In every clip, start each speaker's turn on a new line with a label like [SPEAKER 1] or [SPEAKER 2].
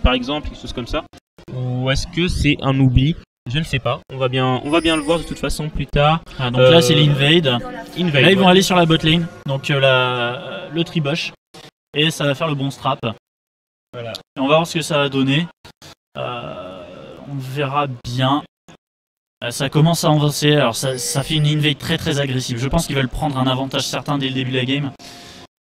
[SPEAKER 1] par exemple, quelque chose comme ça. Ou est-ce que c'est un oubli? Je ne sais pas. On va bien le voir de toute façon plus tard.
[SPEAKER 2] Ah, donc là c'est l'invade. Là ils vont
[SPEAKER 1] ouais.
[SPEAKER 2] aller sur la bot lane, donc le tribush, et ça va faire le bon strap.
[SPEAKER 1] Voilà.
[SPEAKER 2] Et on va voir ce que ça va donner. On verra bien. Ça commence à avancer. Alors ça fait une invade très très agressive. Je pense qu'ils veulent prendre un avantage certain dès le début de la game,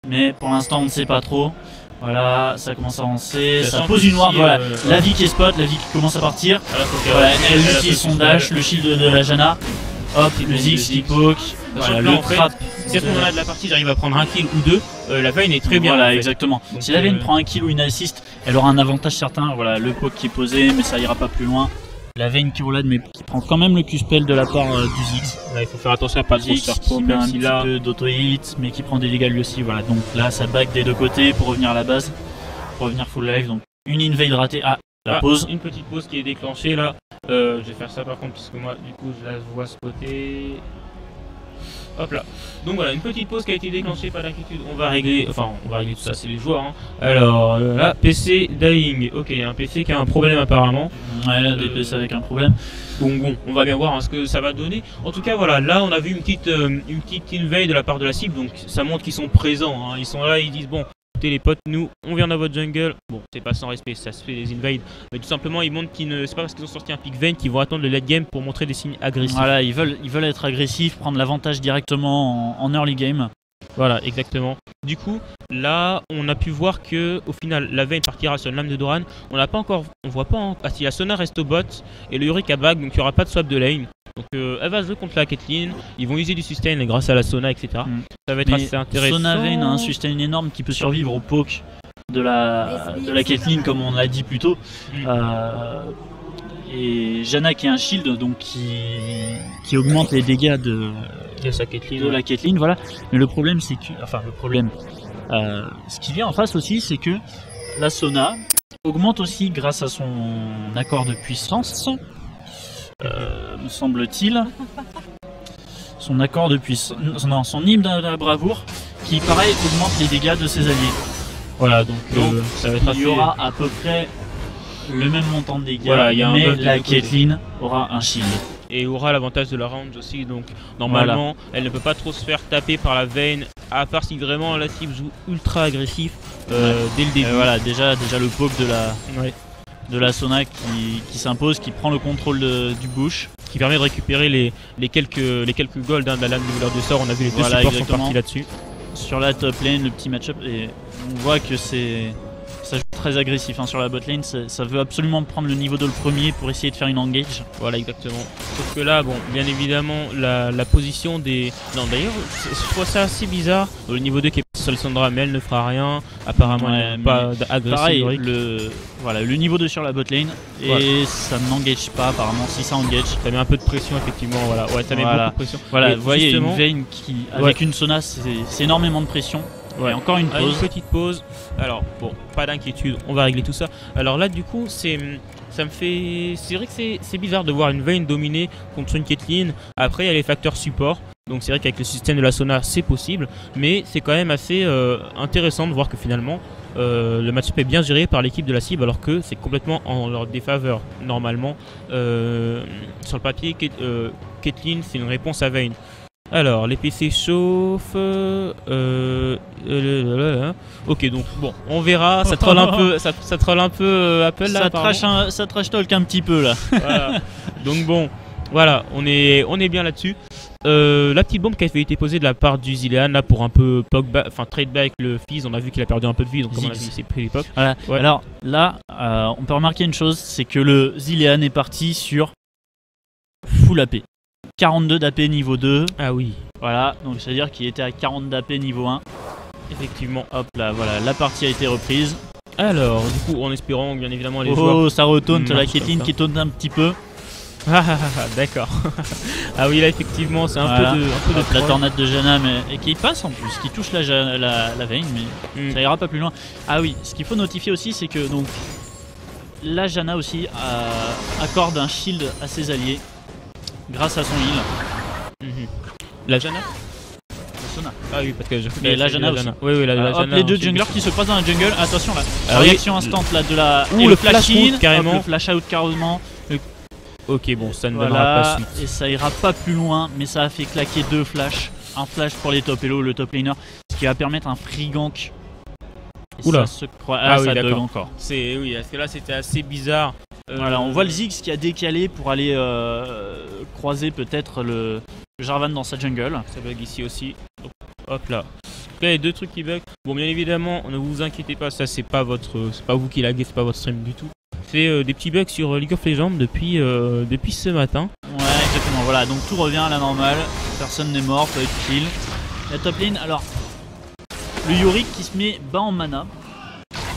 [SPEAKER 2] mais pour l'instant on ne sait pas trop. Voilà, ça commence à avancer, ça pose une ward, voilà, la vie qui est spot, la vie qui commence à partir, voilà, elle utilise son dash, le shield de la Janna, hop, le Ziggs qui poke, voilà, le trap.
[SPEAKER 1] Si à ce moment-là de la partie j'arrive à prendre un kill ou deux, la Vayne est très bien.
[SPEAKER 2] Voilà, exactement. Donc, si la Vayne prend un kill ou une assist, elle aura un avantage certain, voilà, le poke qui est posé, mais ça ira pas plus loin. La Vayne qui roulade, mais qui prend quand même le Q-spell de la part du Ziggs.
[SPEAKER 1] Là, il faut faire attention à pas trop se faire
[SPEAKER 2] qui met un petit peu d'auto-hit, mais qui prend des dégâts lui aussi. Voilà, donc là, ça back des deux côtés pour revenir à la base, pour revenir full life. Donc une invade ratée. Ah, la pause.
[SPEAKER 1] Une petite pause qui est déclenchée là. Je vais faire ça par contre, puisque moi, du coup, je la vois spotter. Hop là. Donc voilà, une petite pause qui a été déclenchée, pas d'inquiétude. On va régler tout ça, c'est les joueurs. Hein. Alors là, PC dying. Ok, il y a un PC qui a un problème apparemment.
[SPEAKER 2] Ouais, là, des PC avec un problème.
[SPEAKER 1] Bon, on va bien voir hein, ce que ça va donner. En tout cas, voilà, là on a vu une petite invade de la part de la cible, donc ça montre qu'ils sont présents. Hein. Ils sont là, ils disent bon, écoutez les potes, nous on vient dans votre jungle. Bon, c'est pas sans respect, ça se fait des invades, mais tout simplement ils montrent qu'ils ne, c'est pas parce qu'ils ont sorti un pick Vayne qu'ils vont attendre le late game pour montrer des signes agressifs.
[SPEAKER 2] Voilà, ils veulent être agressifs, prendre l'avantage directement en early game.
[SPEAKER 1] Voilà, exactement. Du coup, là, on a pu voir que au final, la Vayne partira sur une lame de Doran. On voit pas. Ah si, la Sona reste au bot et le Yorick à back, donc il n'y aura pas de swap de lane. Donc elle va jouer contre la Caitlyn. Ils vont user du sustain grâce à la Sona, etc. Ça va être assez intéressant.
[SPEAKER 2] Sona Vayne a un sustain énorme qui peut survivre au poke de la Caitlyn, comme on l'a dit plus tôt. Et Janna qui a un shield, donc qui augmente les dégâts de la Caitlyn, voilà. Mais le problème c'est que, ce qui vient en face aussi, c'est que la Sona augmente aussi grâce à son accord de puissance, me semble-t-il. Son accord de puissance, non, son hymne de la bravoure, qui pareil augmente les dégâts de ses alliés. Voilà, donc
[SPEAKER 1] ça va être
[SPEAKER 2] il y aura à peu près le même montant de dégâts,
[SPEAKER 1] voilà,
[SPEAKER 2] mais la Caitlyn aura un shield.
[SPEAKER 1] Et aura l'avantage de la range aussi, donc normalement elle ne peut pas trop se faire taper par la Vayne, à part si vraiment la cible joue ultra agressif dès le début.
[SPEAKER 2] Voilà, déjà le poke de la Sona qui s'impose, qui prend le contrôle du bush.
[SPEAKER 1] Qui permet de récupérer les quelques golds de la lame de voleur de sort. On a vu les deux supports sont partis là-dessus.
[SPEAKER 2] Sur la top lane, le petit match-up, et on voit que ça joue très agressif hein, sur la bot lane, ça veut absolument prendre le niveau de le premier pour essayer de faire une engage.
[SPEAKER 1] Voilà, exactement. Sauf que là, bon, bien évidemment, la position des... Non, d'ailleurs, je trouve ça assez bizarre. Le niveau 2 qui est sur Lissandra, mais elle ne fera rien. Apparemment, elle n'est pas agressive.
[SPEAKER 2] Pareil, le niveau 2 sur la bot lane, et ça n'engage pas, apparemment, si ça engage.
[SPEAKER 1] Ça met un peu de pression, effectivement, voilà. Ouais, ça met beaucoup de pression.
[SPEAKER 2] Voilà, vous voyez, une Vayne qui, avec une Sona, c'est énormément de pression. Ouais, encore une pause.
[SPEAKER 1] Une petite pause. Alors, bon, pas d'inquiétude, on va régler tout ça. Alors là, du coup, c'est vrai que c'est bizarre de voir une Vayne dominée contre une Caitlyn. Après, il y a les facteurs support. Donc c'est vrai qu'avec le système de la Sona, c'est possible. Mais c'est quand même assez intéressant de voir que finalement, le match-up est bien géré par l'équipe de la cible, alors que c'est complètement en leur défaveur. Normalement, sur le papier, Caitlyn, c'est une réponse à Vayne. Alors, les PC chauffent. Ok, donc bon, on verra. Ça troll un peu, ça troll un peu Apple là.
[SPEAKER 2] Ça trash talk un petit peu là.
[SPEAKER 1] Voilà. Donc bon, voilà, on est bien là-dessus. La petite bombe qui a été posée de la part du Zilean là pour un peu trade back le Fizz. On a vu qu'il a perdu un peu de vie, donc comme on a vu, c'est pris l'époque.
[SPEAKER 2] Voilà. Ouais. Alors là, on peut remarquer une chose, c'est que le Zilean est parti sur full AP. 42 d'AP niveau 2.
[SPEAKER 1] Ah oui.
[SPEAKER 2] Voilà, donc c'est à dire qu'il était à 40 d'AP niveau 1.
[SPEAKER 1] Effectivement.
[SPEAKER 2] Hop là, voilà, la partie a été reprise.
[SPEAKER 1] Alors, du coup, en espérant bien évidemment les joueurs.
[SPEAKER 2] Oh, ça retaunte la Caitlyn qui taunte un petit peu.
[SPEAKER 1] D'accord. Ah oui, là effectivement, c'est un peu de
[SPEAKER 2] la tornade de Janna, et qui passe en plus, qui touche la Vayne, mais ça ira pas plus loin. Ah oui, ce qu'il faut notifier aussi, c'est que donc la Janna aussi accorde un shield à ses alliés grâce à son heal.
[SPEAKER 1] La Janna
[SPEAKER 2] Sona.
[SPEAKER 1] Ah oui, parce que je
[SPEAKER 2] Mais la Janna aussi.
[SPEAKER 1] Oui, la
[SPEAKER 2] Hop,
[SPEAKER 1] Janna
[SPEAKER 2] les deux
[SPEAKER 1] aussi.
[SPEAKER 2] junglers qui se croisent dans la jungle. Attention là,
[SPEAKER 1] Alors,
[SPEAKER 2] réaction instant là de la.
[SPEAKER 1] Ouh,
[SPEAKER 2] et
[SPEAKER 1] le
[SPEAKER 2] flash
[SPEAKER 1] flash
[SPEAKER 2] in,
[SPEAKER 1] out, carrément.
[SPEAKER 2] hop, le flash out carrément.
[SPEAKER 1] Ok, bon, ça ne donnera
[SPEAKER 2] Voilà,
[SPEAKER 1] pas suite.
[SPEAKER 2] et ça ira pas plus loin, mais ça a fait claquer 2 flashs. Un flash pour les top elo, le top laner, ce qui va permettre un free gank. Et
[SPEAKER 1] Oula.
[SPEAKER 2] ça se croise.
[SPEAKER 1] Ah oui,
[SPEAKER 2] ça bug
[SPEAKER 1] d'accord.
[SPEAKER 2] encore.
[SPEAKER 1] Oui, parce que là c'était assez bizarre.
[SPEAKER 2] Voilà, on voit le Ziggs qui a décalé pour aller croiser peut-être le Jarvan dans sa jungle.
[SPEAKER 1] Ça bug ici aussi. Donc, hop là. Donc là, il y a 2 trucs qui bug. Bon, bien évidemment, ne vous inquiétez pas, ça c'est pas vous qui laguez, c'est pas votre stream du tout. C'est des petits bugs sur League of Legends depuis ce matin.
[SPEAKER 2] Ouais, exactement. Voilà, donc tout revient à la normale. Personne n'est mort, pas eu de kill. La top lane, alors le Yorick qui se met bas en mana.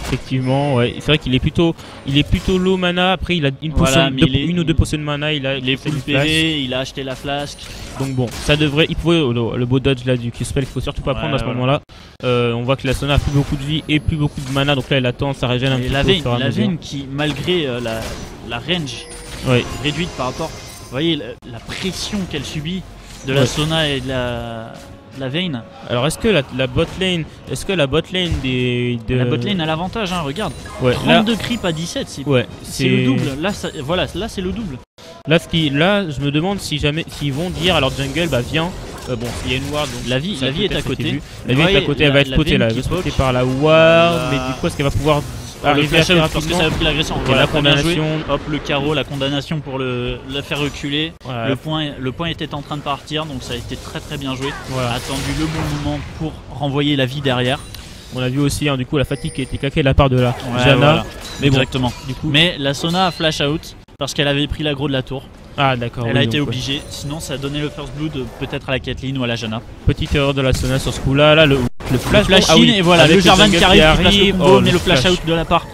[SPEAKER 1] Effectivement, ouais. C'est vrai qu'il est plutôt low mana. Après, il a une ou deux potions de mana. Il
[SPEAKER 2] est full PV, il a acheté la flasque.
[SPEAKER 1] Donc bon, ça devrait. Il pouvait le beau dodge là du Q-spell qu'il faut surtout pas prendre à ce moment-là. On voit que la Sona a plus beaucoup de vie et plus beaucoup de mana. Donc là, elle attend, ça régène un petit peu.
[SPEAKER 2] La Vayne qui, malgré la range réduite par rapport, vous voyez la pression qu'elle subit de la Sona et de la Vayne.
[SPEAKER 1] Alors est-ce que la bot lane, la bot lane
[SPEAKER 2] a l'avantage, hein, regarde.
[SPEAKER 1] Ouais,
[SPEAKER 2] 32 creep à 17, c'est le double. Là, là c'est le double.
[SPEAKER 1] Là, je me demande s'ils vont dire à leur jungle, bah viens. Bon, il y a une ward, donc
[SPEAKER 2] la vie est à côté.
[SPEAKER 1] La vie est à côté, elle va être spotée là, elle va être spotée par la ward, mais du coup, est-ce qu'elle va pouvoir arriver à faire
[SPEAKER 2] parce que ça a pris l'agression.
[SPEAKER 1] La condamnation.
[SPEAKER 2] Hop, le carreau, la condamnation pour la faire reculer. Voilà. Le point était en train de partir, donc ça a été très très bien joué. Voilà. Attendu le bon moment pour renvoyer la vie derrière.
[SPEAKER 1] On a vu aussi du coup la fatigue qui a été claquée de la part de la Janna.
[SPEAKER 2] Voilà.
[SPEAKER 1] Mais
[SPEAKER 2] exactement.
[SPEAKER 1] Bon, du coup.
[SPEAKER 2] Mais la Sona a flash out parce qu'elle avait pris l'aggro de la tour.
[SPEAKER 1] Ah d'accord.
[SPEAKER 2] Elle a été obligée, sinon ça a donné le first blood peut-être à la Caitlyn ou à la Janna.
[SPEAKER 1] Petite erreur de la Sona sur ce coup là, le flash
[SPEAKER 2] in et voilà le Jarvan qui arrive, mais le flash out de la part.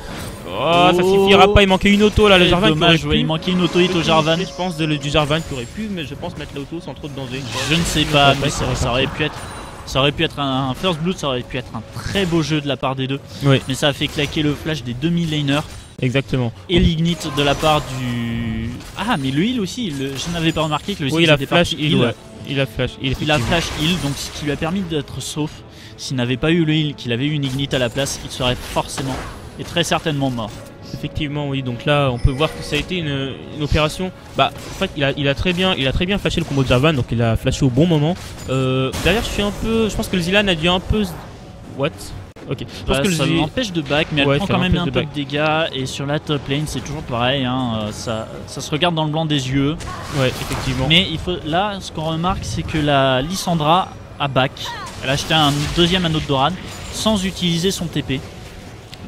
[SPEAKER 1] Oh, ça suffira pas, il manquait une auto là, le Jarvan.
[SPEAKER 2] Dommage, il manquait une auto hit au Jarvan.
[SPEAKER 1] Je pense du Jarvan qui aurait pu, mais je pense mettre l'auto sans trop de danger.
[SPEAKER 2] Je ne sais pas, mais ça aurait pu être un first blood, ça aurait pu être un très beau jeu de la part des deux.
[SPEAKER 1] Oui.
[SPEAKER 2] Mais ça a fait claquer le flash des demi-laners.
[SPEAKER 1] Exactement.
[SPEAKER 2] Et l'ignite de la part du. Ah, mais le heal aussi, je n'avais pas remarqué que le
[SPEAKER 1] il a flash heal. Ouais. Il a flash
[SPEAKER 2] heal, donc ce qui lui a permis d'être sauf. S'il n'avait pas eu le heal, qu'il avait eu une ignite à la place, il serait forcément et très certainement mort.
[SPEAKER 1] Effectivement, oui. Donc là, on peut voir que ça a été une opération. Bah, en fait, il a très bien flashé le combo de Jarvan, donc il a flashé au bon moment. D'ailleurs, je pense que le Zilan a dû un peu. What? Ok. Je pense que
[SPEAKER 2] ça l'empêche de back, mais elle prend quand même un peu de dégâts. Et sur la top lane, c'est toujours pareil. Hein, ça se regarde dans le blanc des yeux.
[SPEAKER 1] Ouais, effectivement.
[SPEAKER 2] Mais là, ce qu'on remarque, c'est que la Lissandra a back. Elle a acheté un deuxième anneau de Doran sans utiliser son TP.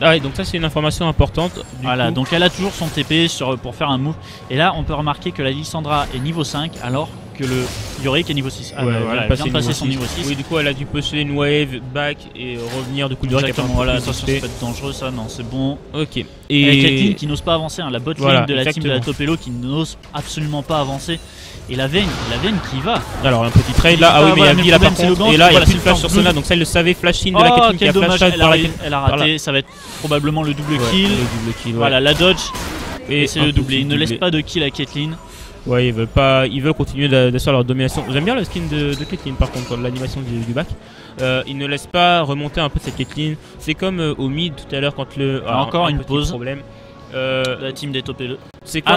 [SPEAKER 1] Ah ouais, donc ça c'est une information importante.
[SPEAKER 2] Voilà, donc elle a toujours son TP pour faire un move. Et là, on peut remarquer que la Lissandra est niveau 5 alors que le Yorick est niveau 6.
[SPEAKER 1] Ah ouais, voilà, elle vient de passer
[SPEAKER 2] son niveau 6.
[SPEAKER 1] Oui, du coup, elle a dû pusher une wave, back et revenir. Du coup, le
[SPEAKER 2] Yorick voilà, attention, ça peut être dangereux ça, non, c'est bon.
[SPEAKER 1] Ok.
[SPEAKER 2] Et Caitlyn qui n'ose pas avancer, hein, la bot lane de la team de la top elo qui n'ose absolument pas avancer. Et la Vayne qui va.
[SPEAKER 1] Alors un petit trade là, mais il y a vie là par contre. Et là il y a plus de flash sur Sona, donc ça il le savait, flash in de la Caitlyn qui a flash out par la Caitlyn.
[SPEAKER 2] Elle a raté, ça va être probablement le double kill. Voilà, la dodge. Et c'est le doublé. Il ne laisse pas de kill à Caitlyn.
[SPEAKER 1] Ouais, ils veulent continuer d'assurer leur domination. J'aime bien le skin de Caitlyn par contre, l'animation du back. Ils ne laissent pas remonter un peu cette Caitlyn. C'est comme au mid tout à l'heure quand
[SPEAKER 2] encore une pause.
[SPEAKER 1] Problème.
[SPEAKER 2] La team des top 2.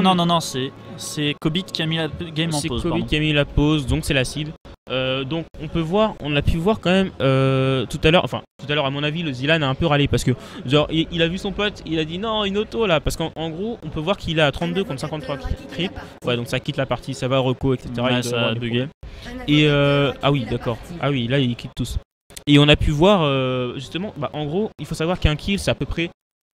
[SPEAKER 2] Non, c'est Kobit qui a mis la game en pause.
[SPEAKER 1] C'est Kobit qui a mis la pause, donc c'est l'acide. Donc on a pu voir quand même tout à l'heure à mon avis le Zilan a un peu râlé parce que genre il a vu son pote, il a dit non une auto là parce qu'en gros on peut voir qu'il a 32 contre 53 creep. Ouais donc ça quitte la partie, ça va reco etc.
[SPEAKER 2] Ouais, ça a bugué.
[SPEAKER 1] Et ah oui d'accord, ah oui là ils quittent tous. Et on a pu voir justement, en gros il faut savoir qu'un kill c'est à peu près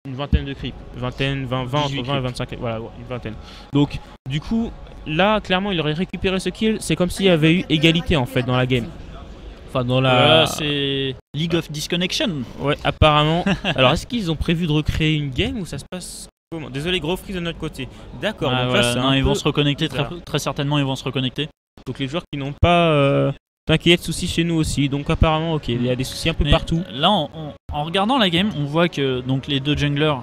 [SPEAKER 1] une vingtaine de creep, 20 entre 20 et 25, voilà, une vingtaine. Donc du coup là clairement il aurait récupéré ce kill, c'est comme s'il y avait eu égalité en fait dans la game. Enfin dans la...
[SPEAKER 2] c'est League of Disconnection.
[SPEAKER 1] Ouais apparemment. Alors est-ce qu'ils ont prévu de recréer une game ou ça se passe comment? Désolé gros freeze de notre côté. D'accord, donc là c'est
[SPEAKER 2] ils vont se reconnecter très certainement, ils vont se reconnecter.
[SPEAKER 1] Donc les joueurs qui n'ont pas... T'inquiète, soucis chez nous aussi, donc apparemment ok, il y a des soucis un peu partout.
[SPEAKER 2] Là en regardant la game, on voit que donc les deux junglers,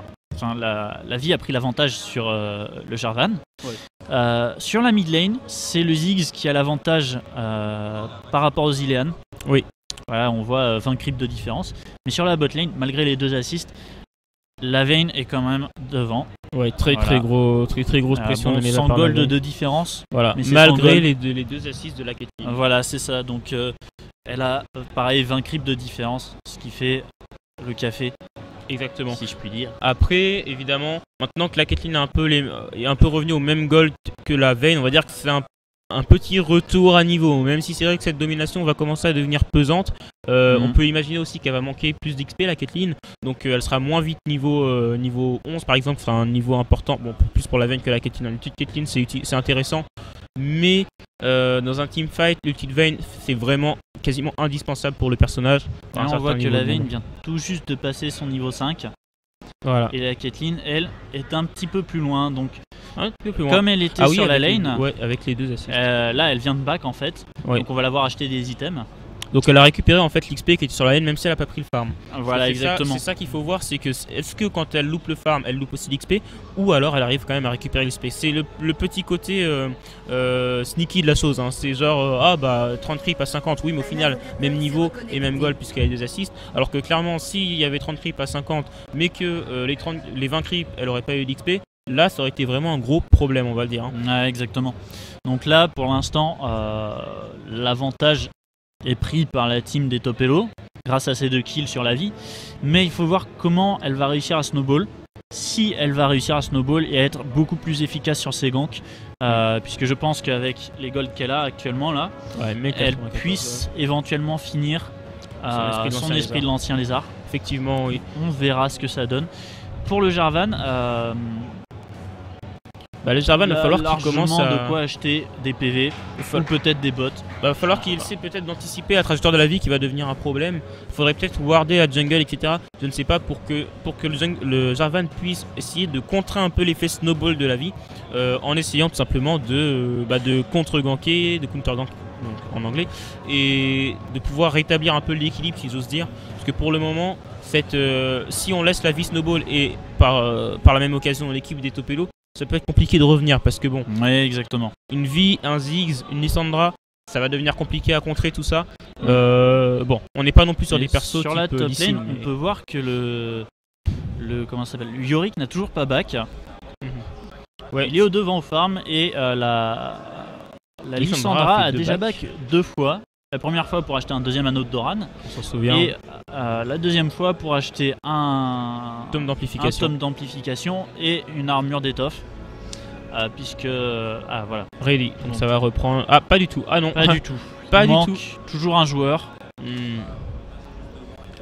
[SPEAKER 2] la vie a pris l'avantage sur le Jarvan. Ouais. Sur la mid lane, c'est le Ziggs qui a l'avantage par rapport aux Zilean.
[SPEAKER 1] Oui.
[SPEAKER 2] Voilà, on voit 20 creeps de différence. Mais sur la bot lane, malgré les 2 assists, la Vayne est quand même devant.
[SPEAKER 1] Ouais, très grosse pression
[SPEAKER 2] bon,
[SPEAKER 1] de
[SPEAKER 2] 100 gold de différence.
[SPEAKER 1] Voilà,
[SPEAKER 2] mais
[SPEAKER 1] malgré les deux assists de la Caitlyn.
[SPEAKER 2] Voilà, c'est ça. Donc elle a pareil 20 creeps de différence, ce qui fait le café.
[SPEAKER 1] Exactement.
[SPEAKER 2] Si je puis dire.
[SPEAKER 1] Après, évidemment, maintenant que la Caitlyn est un peu revenue au même gold que la Vayne, on va dire que c'est un petit retour à niveau. Même si c'est vrai que cette domination va commencer à devenir pesante, on peut imaginer aussi qu'elle va manquer plus d'XP, la Caitlyn. Donc elle sera moins vite niveau 11 par exemple, sera un niveau important. Bon, plus pour la Vayne que la Caitlyn. L'ulti de Caitlyn, c'est intéressant. Mais dans un teamfight, l'ulti de Vayne, c'est vraiment quasiment indispensable pour le personnage.
[SPEAKER 2] Là, on voit que la Vayne vient tout juste de passer son niveau 5.
[SPEAKER 1] Voilà.
[SPEAKER 2] Et la Caitlyn, elle, est un petit peu plus loin. Donc,
[SPEAKER 1] un peu plus loin.
[SPEAKER 2] Comme elle était sur la lane,
[SPEAKER 1] avec les 2 assists.
[SPEAKER 2] Là, elle vient de back en fait. Ouais. Donc, on va la voir acheter des items. Donc
[SPEAKER 1] elle a récupéré en fait l'XP qui était sur la lane même si elle n'a pas pris le farm.
[SPEAKER 2] Voilà, exactement.
[SPEAKER 1] C'est ça qu'il faut voir, c'est que est-ce que quand elle loupe le farm, elle loupe aussi l'XP ou alors elle arrive quand même à récupérer l'XP. C'est le petit côté sneaky de la chose. Hein. C'est genre 30 creeps à 50, oui mais au final même niveau et même goal puisqu'elle a des assists. Alors que clairement s'il y avait 30 creeps à 50 mais que les 20 creeps elle aurait pas eu d'XP, là ça aurait été vraiment un gros problème on va le dire. Hein.
[SPEAKER 2] Ouais, exactement. Donc là pour l'instant l'avantage est pris par la team des top elo grâce à ses 2 kills sur la vie, mais il faut voir comment elle va réussir à snowball, si elle va réussir à snowball et à être beaucoup plus efficace sur ses ganks, puisque je pense qu'avec les golds qu'elle a actuellement là, elle puisse éventuellement finir son esprit de l'ancien lézard.
[SPEAKER 1] Effectivement, oui.
[SPEAKER 2] On verra ce que ça donne. Pour le Jarvan,
[SPEAKER 1] le Jarvan, il va falloir qu'il commence à...
[SPEAKER 2] de quoi acheter des PV ou peut-être des bots.
[SPEAKER 1] Il va falloir qu'il essaie peut-être d'anticiper la trajectoire de la vie qui va devenir un problème. Il faudrait peut-être warder à jungle, etc. Je ne sais pas, pour que le Jarvan puisse essayer de contrer un peu l'effet snowball de la vie en essayant tout simplement de contre-ganker, de counter-gank en anglais, et de pouvoir rétablir un peu l'équilibre, si j'ose dire. Parce que pour le moment, si on laisse la vie snowball et par la même occasion l'équipe des top elo, ça peut être compliqué de revenir parce que bon,
[SPEAKER 2] ouais, exactement.
[SPEAKER 1] Une vie, un Ziggs, une Lissandra, ça va devenir compliqué à contrer tout ça. Bon, on n'est pas non plus sur des persos
[SPEAKER 2] sur la top lane, on peut voir que comment ça s'appelle, Yorick n'a toujours pas back. Ouais. Il est au devant au farm et la Lissandra a déjà back 2 fois. La première fois pour acheter un deuxième anneau de Doran. On s'en souvient. Et la deuxième fois pour acheter un tome d'amplification et une armure d'étoffe. Puisque... voilà.
[SPEAKER 1] Ready. Donc ça va reprendre... Ah, pas du tout. Ah non.
[SPEAKER 2] Pas du tout.
[SPEAKER 1] Pas du tout.
[SPEAKER 2] Toujours un joueur.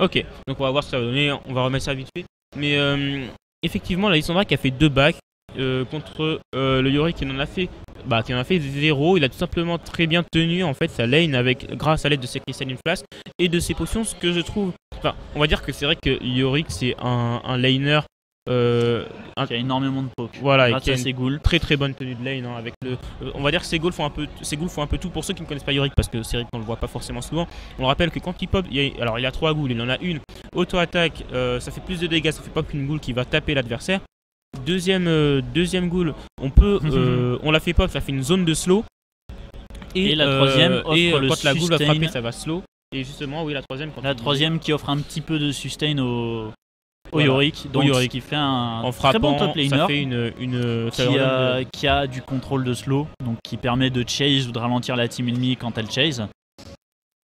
[SPEAKER 1] Ok. Donc on va voir ce que ça va donner. On va remettre ça vite fait. Mais effectivement, la Lissandra qui a fait 2 backs contre le Yorick qui en a fait... qui en a fait 0, il a tout simplement très bien tenu en fait sa lane grâce à l'aide de ses Crystalline Flask et de ses potions, ce que je trouve, on va dire que c'est vrai que Yorick c'est un laner
[SPEAKER 2] qui a énormément de poke,
[SPEAKER 1] voilà,
[SPEAKER 2] grâce à ses ghouls.
[SPEAKER 1] Très très bonne tenue de lane hein, avec on va dire que ses ghouls font un peu tout pour ceux qui ne connaissent pas Yorick parce que c'est vrai qu'on le voit pas forcément souvent. On rappelle que quand il pop, il a 3 ghouls, il en a une auto-attaque, ça fait plus de dégâts, ça fait pop qu'une ghoul qui va taper l'adversaire. Deuxième ghoul, on la fait pop, ça fait une zone de slow.
[SPEAKER 2] Et la troisième offre
[SPEAKER 1] quand la ghoul va frapper, ça va slow. Et justement, oui, la troisième
[SPEAKER 2] qui offre un petit peu de sustain au Yorick, donc qui fait un
[SPEAKER 1] très
[SPEAKER 2] bon top laner,
[SPEAKER 1] ça fait
[SPEAKER 2] qui a du contrôle de slow, donc qui permet de chase ou de ralentir la team ennemie quand elle chase.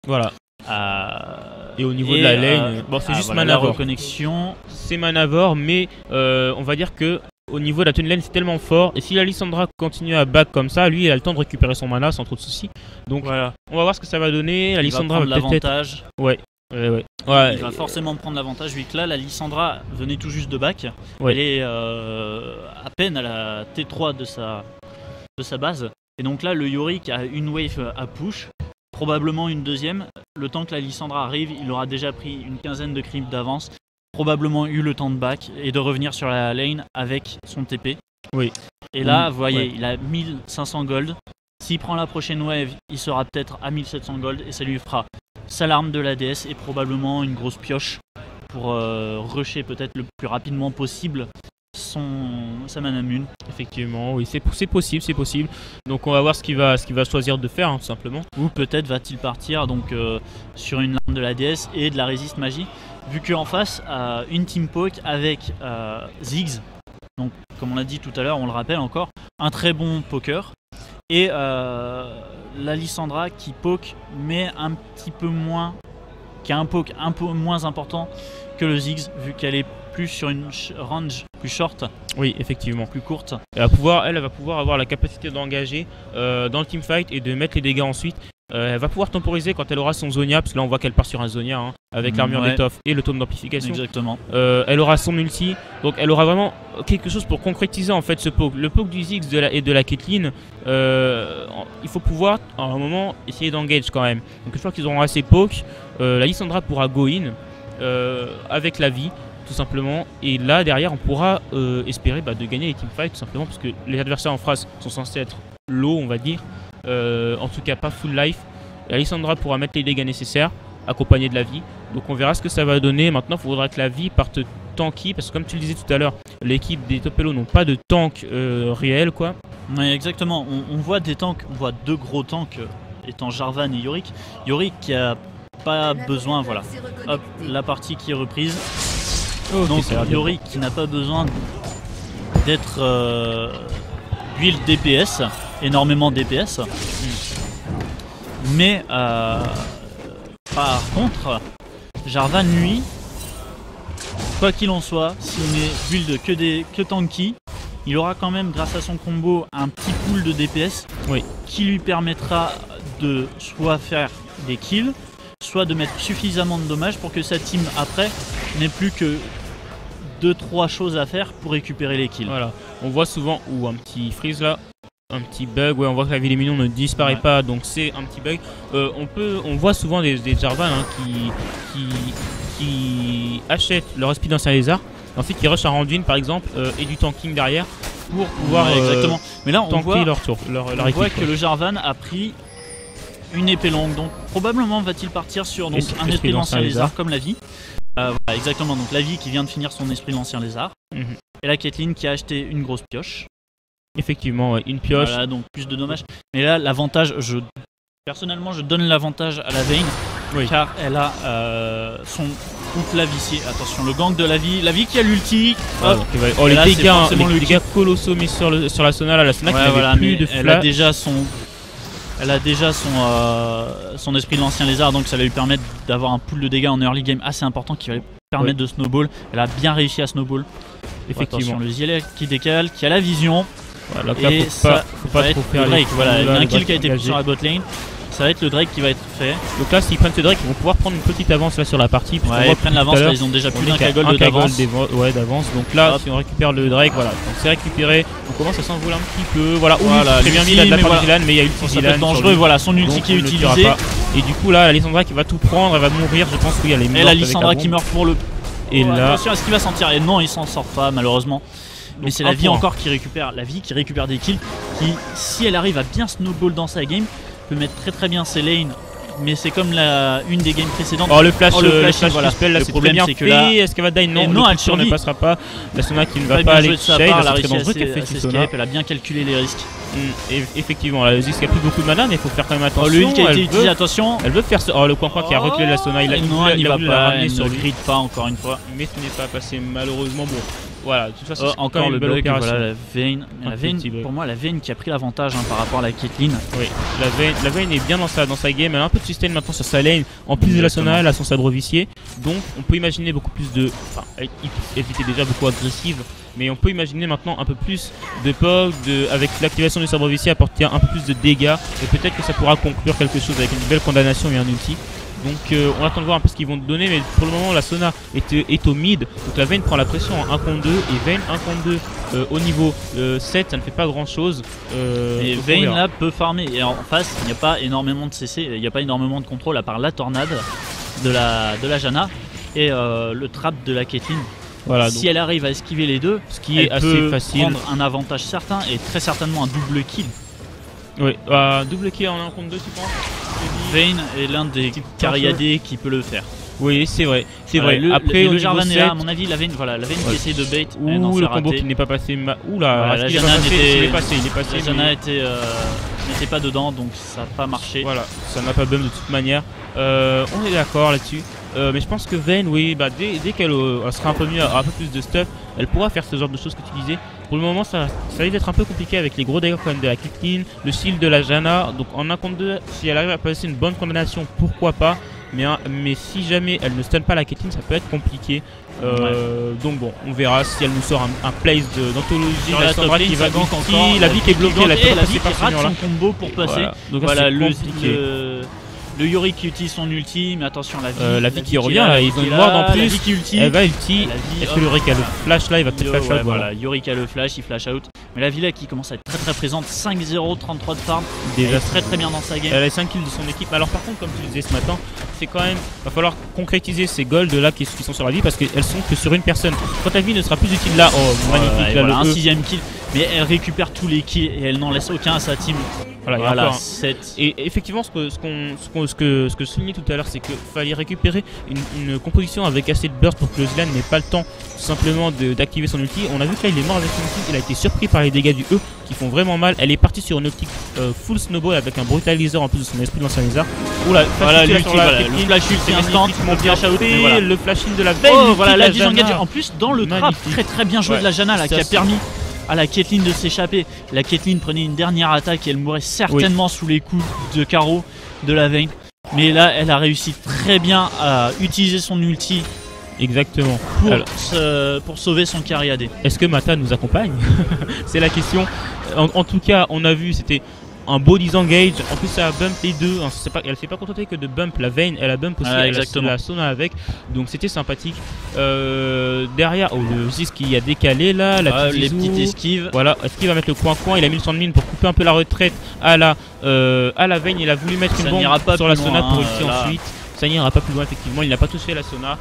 [SPEAKER 1] Voilà. Et au niveau de la lane, c'est juste manavore.
[SPEAKER 2] La reconnexion.
[SPEAKER 1] C'est manavore, mais on va dire que au niveau de la tenue lane, c'est tellement fort. Et si la Lissandra continue à back comme ça, lui, il a le temps de récupérer son mana sans trop de soucis. Donc voilà, on va voir ce que ça va donner. La Lissandra
[SPEAKER 2] va prendre l'avantage.
[SPEAKER 1] Ouais.
[SPEAKER 2] Il va forcément prendre l'avantage vu que là, la Lissandra venait tout juste de back. Ouais. Elle est à peine à la T3 de sa base. Et donc là, le Yorick a une wave à push. Probablement une deuxième. Le temps que la Lissandra arrive, il aura déjà pris une quinzaine de creeps d'avance. Probablement eu le temps de back et de revenir sur la lane avec son TP.
[SPEAKER 1] Oui.
[SPEAKER 2] Et là, vous voyez, il a 1500 gold. S'il prend la prochaine wave, il sera peut-être à 1700 gold et ça lui fera sa larme de la DS et probablement une grosse pioche pour rusher peut-être le plus rapidement possible sa Manamune.
[SPEAKER 1] Effectivement, oui, c'est possible, c'est possible. Donc on va voir ce qu'il va choisir de faire, hein, tout simplement.
[SPEAKER 2] Ou peut-être va-t-il partir donc, sur une lame de la DS et de la résiste magie, vu qu'en face, une team poke avec Ziggs, donc comme on l'a dit tout à l'heure, on le rappelle encore, un très bon poker, et la Lissandra qui poke, mais un petit peu moins, qui a un poke un peu moins important que le Ziggs, vu qu'elle est plus sur une range plus short.
[SPEAKER 1] Oui, effectivement.
[SPEAKER 2] Plus courte.
[SPEAKER 1] Elle va pouvoir avoir la capacité d'engager dans le teamfight et de mettre les dégâts ensuite. Elle va pouvoir temporiser quand elle aura son Zonia, parce que là on voit qu'elle part sur un Zonia, hein, avec l'armure d'étoffe et le tome d'amplification.
[SPEAKER 2] Exactement.
[SPEAKER 1] Elle aura son ulti, donc elle aura vraiment quelque chose pour concrétiser en fait ce poke. Le poke du Ziggs et de la Caitlyn, il faut pouvoir à un moment essayer d'engage quand même. Donc une fois qu'ils auront assez poke, la Lissandra pourra go in avec la vie, tout simplement, et là derrière on pourra espérer de gagner les teamfights, tout simplement, parce que les adversaires en face sont censés être low, on va dire, en tout cas pas full life. La Lissandra pourra mettre les dégâts nécessaires accompagnée de la vie, donc on verra ce que ça va donner. Maintenant il faudra que la vie parte tanky, parce que comme tu le disais tout à l'heure, l'équipe des Top Elo n'ont pas de tank réel, quoi.
[SPEAKER 2] Oui, exactement, on voit des tanks, on voit deux gros tanks étant Jarvan et Yorick. Yorick qui a pas besoin, voilà, hop, la partie qui est reprise.
[SPEAKER 1] Okay,
[SPEAKER 2] donc Yorick qui n'a pas besoin d'être build DPS, énormément DPS. Mais par contre, Jarvan lui, quoi qu'il en soit, s'il n'est build que tanky, il aura quand même, grâce à son combo, un petit pool de DPS,
[SPEAKER 1] oui,
[SPEAKER 2] qui lui permettra de soit faire des kills, soit de mettre suffisamment de dommages pour que sa team après n'ait plus que 2-3 choses à faire pour récupérer les kills.
[SPEAKER 1] Voilà, on voit souvent un petit freeze là, un petit bug, ouais, on voit que la vie des minions ne disparaît pas, donc c'est un petit bug. On voit souvent des Jarvan qui achètent leur speed d'ancien lézard, ensuite qui rushent un Randuin par exemple, et du tanking derrière pour pouvoir
[SPEAKER 2] exactement. Mais là on voit,
[SPEAKER 1] leur tour, leur équipe,
[SPEAKER 2] voit que le Jarvan a pris une épée longue, donc probablement va-t-il partir sur donc, un esprit de l'ancien lézard comme la vie. Voilà, exactement, donc la vie qui vient de finir son esprit de l'ancien lézard, et la Caitlyn qui a acheté une grosse pioche.
[SPEAKER 1] Effectivement, ouais, une pioche.
[SPEAKER 2] Voilà, donc plus de dommages. Mais là, l'avantage, personnellement, je donne l'avantage à la Vayne, oui, car elle a son couple la vicié. Attention, le gank de la vie qui a l'ulti.
[SPEAKER 1] Les dégâts colossaux mis sur la Sona, là, la Sona qui n'avait plus de flash.
[SPEAKER 2] Elle a déjà son esprit de l'ancien lézard, donc ça va lui permettre d'avoir un pool de dégâts en early game assez important qui va lui permettre de snowball. Elle a bien réussi à snowball. Effectivement, le Ziel qui décale, qui a la vision.
[SPEAKER 1] Voilà, donc
[SPEAKER 2] et
[SPEAKER 1] là,
[SPEAKER 2] ça
[SPEAKER 1] faut pas
[SPEAKER 2] va
[SPEAKER 1] trop
[SPEAKER 2] être
[SPEAKER 1] faire
[SPEAKER 2] le Drake. Voilà, il y a un kill qui a été
[SPEAKER 1] engagé
[SPEAKER 2] pris sur la bot lane. Ça va être le Drake qui va être fait.
[SPEAKER 1] Donc là, s'ils prennent ce Drake, ils vont pouvoir prendre une petite avance là sur la partie.
[SPEAKER 2] Ouais, ils prennent l'avance, là ils ont déjà plus d'un Kagol d'avance.
[SPEAKER 1] Ouais, d'avance. Donc là, si on récupère le Drake, voilà, donc c'est récupéré. On commence à s'envoler un petit peu. Voilà, très bien mis là de la part de Zilan, mais il y a ulti Zilan.
[SPEAKER 2] C'est dangereux, voilà, son ulti qui est utilisé.
[SPEAKER 1] Et du coup, là, la Lissandra qui va tout prendre, elle va mourir. Je pense qu'il y a les morts.
[SPEAKER 2] Et la Lissandra qui meurt pour le.
[SPEAKER 1] Et là.
[SPEAKER 2] Attention à ce qu'il va sentir. Et non, il s'en sort pas, malheureusement. Mais c'est la vie encore qui récupère, des kills, qui si elle arrive à bien snowball dans sa game, peut mettre très bien ses lanes. Mais c'est comme une des games précédentes.
[SPEAKER 1] Le flash voilà. Spell, là,
[SPEAKER 2] le
[SPEAKER 1] c'est
[SPEAKER 2] problème,
[SPEAKER 1] très bien
[SPEAKER 2] c'est que
[SPEAKER 1] fait.
[SPEAKER 2] là,
[SPEAKER 1] est-ce qu'elle va die? Non,
[SPEAKER 2] elle survit.
[SPEAKER 1] Ne passera pas. La Sona qui ne va
[SPEAKER 2] pas
[SPEAKER 1] pas aller
[SPEAKER 2] shade,
[SPEAKER 1] elle a
[SPEAKER 2] réussi
[SPEAKER 1] dangereux qu'elle fait
[SPEAKER 2] escape, elle a bien calculé les risques.
[SPEAKER 1] Effectivement, la Ziggs qui a plus beaucoup de mana, mais il faut faire quand même attention.
[SPEAKER 2] Lui qui a été utilisé, attention.
[SPEAKER 1] Elle veut faire le coin qui a reculé la Sona. Il
[SPEAKER 2] va
[SPEAKER 1] voulu
[SPEAKER 2] pas
[SPEAKER 1] la ramener
[SPEAKER 2] sur
[SPEAKER 1] le
[SPEAKER 2] grid pas encore une fois.
[SPEAKER 1] Mais ce n'est pas passé malheureusement. Bon. Voilà, de toute façon, c'est
[SPEAKER 2] encore le
[SPEAKER 1] belle
[SPEAKER 2] bug,
[SPEAKER 1] opération.
[SPEAKER 2] voilà, la Vayne, pour moi, la Vayne qui a pris l'avantage par rapport à la Caitlyn.
[SPEAKER 1] Oui, la Vayne est bien dans sa game, elle a un peu de sustain maintenant sur sa lane, en plus de la Sona, elle a son sabre vicié, donc on peut imaginer beaucoup plus de... Enfin, elle était déjà beaucoup agressive, mais on peut imaginer maintenant un peu plus de POG, avec l'activation du sabre vicié, apporter un peu plus de dégâts, et peut-être que ça pourra conclure quelque chose avec une belle condamnation et un ulti. Donc on attend de voir un peu ce qu'ils vont donner, mais pour le moment la Sona est au mid, donc la Vayne prend la pression en 1 contre 2, et Vayne 1 contre 2 au niveau 7, ça ne fait pas grand chose.
[SPEAKER 2] Et Vayne là peut farmer, et en face il n'y a pas énormément de CC, il n'y a pas énormément de contrôle à part la tornade de la Janna et le trap de la Caitlyn. Voilà, si elle arrive à esquiver les deux,
[SPEAKER 1] ce qui est assez facile,
[SPEAKER 2] prendre un avantage certain et très certainement un double kill.
[SPEAKER 1] Oui, double kill en 1 contre 2 tu penses?
[SPEAKER 2] Vayne est l'un des carry AD qui peut le faire.
[SPEAKER 1] Oui, c'est vrai, c'est
[SPEAKER 2] Voilà,
[SPEAKER 1] vrai.
[SPEAKER 2] Après,
[SPEAKER 1] au
[SPEAKER 2] le
[SPEAKER 1] niveau
[SPEAKER 2] Jarvan est
[SPEAKER 1] 7,
[SPEAKER 2] là, à mon avis, la Vayne qui essaye de bait.
[SPEAKER 1] ouh,
[SPEAKER 2] non,
[SPEAKER 1] le
[SPEAKER 2] c'est
[SPEAKER 1] combo
[SPEAKER 2] raté.
[SPEAKER 1] qui n'est pas passé. Oula,
[SPEAKER 2] Voilà,
[SPEAKER 1] est-ce
[SPEAKER 2] la
[SPEAKER 1] qu'il est
[SPEAKER 2] Janna
[SPEAKER 1] pas passé
[SPEAKER 2] n'était-
[SPEAKER 1] Il est passé, il est passé.
[SPEAKER 2] La Janna n'était pas dedans, donc ça n'a pas marché.
[SPEAKER 1] Voilà, ça n'a pas bum de toute manière. On est d'accord là-dessus. Mais je pense que Vayne, oui, bah, dès qu'elle sera un peu mieux, un peu plus de stuff, elle pourra faire ce genre de choses que tu disais. Pour le moment, ça risque d'être un peu compliqué avec les gros dégâts quand même de la Caitlyn, le shield de la Janna. Donc en 1 contre 2, si elle arrive à passer une bonne combinaison, pourquoi pas. Mais si jamais elle ne stun pas la Caitlyn, ça peut être compliqué. Donc bon, on verra si elle nous sort un place d'anthologie.
[SPEAKER 2] Sur
[SPEAKER 1] La
[SPEAKER 2] la
[SPEAKER 1] Sandra
[SPEAKER 2] top lane,
[SPEAKER 1] qui va
[SPEAKER 2] ça gank
[SPEAKER 1] ulti,
[SPEAKER 2] encore.
[SPEAKER 1] la vie qui est bloquée,
[SPEAKER 2] la
[SPEAKER 1] elle peut pas
[SPEAKER 2] la
[SPEAKER 1] passer
[SPEAKER 2] vie
[SPEAKER 1] par
[SPEAKER 2] qui
[SPEAKER 1] ce
[SPEAKER 2] rate
[SPEAKER 1] mur-là.
[SPEAKER 2] son combo pour passer.
[SPEAKER 1] Voilà. Donc là,
[SPEAKER 2] Voilà,
[SPEAKER 1] c'est
[SPEAKER 2] le
[SPEAKER 1] compliqué.
[SPEAKER 2] Yorick qui utilise son ulti, mais attention, la vie
[SPEAKER 1] qui revient là, ils ont une ward en
[SPEAKER 2] La
[SPEAKER 1] plus.
[SPEAKER 2] vie qui ulti.
[SPEAKER 1] Elle va ulti.
[SPEAKER 2] La vie,
[SPEAKER 1] Est-ce que le Yorick a le flash là? Il va peut-être flash out.
[SPEAKER 2] Voilà, Yorick a le flash, il flash out. Mais la Villa qui commence à être très très présente, 5-0, 33 de farm. Elle
[SPEAKER 1] Déjà
[SPEAKER 2] est très très bien dans sa game.
[SPEAKER 1] Elle a 5 kills de son équipe. Alors par contre, comme tu le disais ce matin, c'est quand même, va falloir concrétiser ces golds là qui sont sur la vie parce qu'elles sont que sur une personne. Quand la vie ne sera plus utile là, oh magnifique, là,
[SPEAKER 2] voilà, un
[SPEAKER 1] le E.
[SPEAKER 2] 6ème kill. Mais elle récupère tous les kills et elle n'en laisse aucun à sa team.
[SPEAKER 1] Voilà, il y a
[SPEAKER 2] Voilà,
[SPEAKER 1] encore un-
[SPEAKER 2] 7.
[SPEAKER 1] Et effectivement, ce que je soulignais tout à l'heure, c'est qu'il fallait récupérer une composition avec assez de burst pour que le Zilan n'ait pas le temps tout simplement d'activer son ulti. On a vu que là il est mort avec son ulti, il a été surpris par les dégâts du E qui font vraiment mal. Elle est partie sur une optique full snowball avec un brutalizer en plus de son esprit de l'ancien lézard. Oula,
[SPEAKER 2] Voilà
[SPEAKER 1] l'ulti,
[SPEAKER 2] l'ulti, voilà, le flash ulti instant,
[SPEAKER 1] mon
[SPEAKER 2] le flash out, mais voilà.
[SPEAKER 1] le flash in de la veille.
[SPEAKER 2] Oh voilà la disengage. En plus dans le trap,
[SPEAKER 1] Magnifique.
[SPEAKER 2] très très bien joué de la Janna là,
[SPEAKER 1] Ça,
[SPEAKER 2] qui a
[SPEAKER 1] c'est-
[SPEAKER 2] permis à la Caitlyn de s'échapper. La Caitlyn prenait une dernière attaque et elle mourrait certainement sous les coups de carreau de la Vayne. Mais là elle a réussi très bien à utiliser son ulti
[SPEAKER 1] Exactement.
[SPEAKER 2] pour,
[SPEAKER 1] Alors,
[SPEAKER 2] pour sauver son carry AD.
[SPEAKER 1] est-ce que Mata nous accompagne? C'est la question. En tout cas, on a vu, c'était un beau disengage. En plus, ça a bump les deux. Hein, elle s'est pas contentée que de bump la Vayne, elle a bump aussi la Sona avec. Donc c'était sympathique. Derrière, le Ziz qui a décalé là,
[SPEAKER 2] Les petites esquives.
[SPEAKER 1] Voilà, est-ce qu'il va mettre le coin-coin? Il a mis le sang de mine pour couper un peu la retraite à la Vayne. Il a voulu mettre
[SPEAKER 2] Ça
[SPEAKER 1] une bombe
[SPEAKER 2] n'ira pas
[SPEAKER 1] sur la
[SPEAKER 2] plus
[SPEAKER 1] Sona
[SPEAKER 2] loin,
[SPEAKER 1] pour ulti
[SPEAKER 2] là.
[SPEAKER 1] ensuite. Ça n'ira pas plus loin, effectivement. Il n'a pas touché la Sona.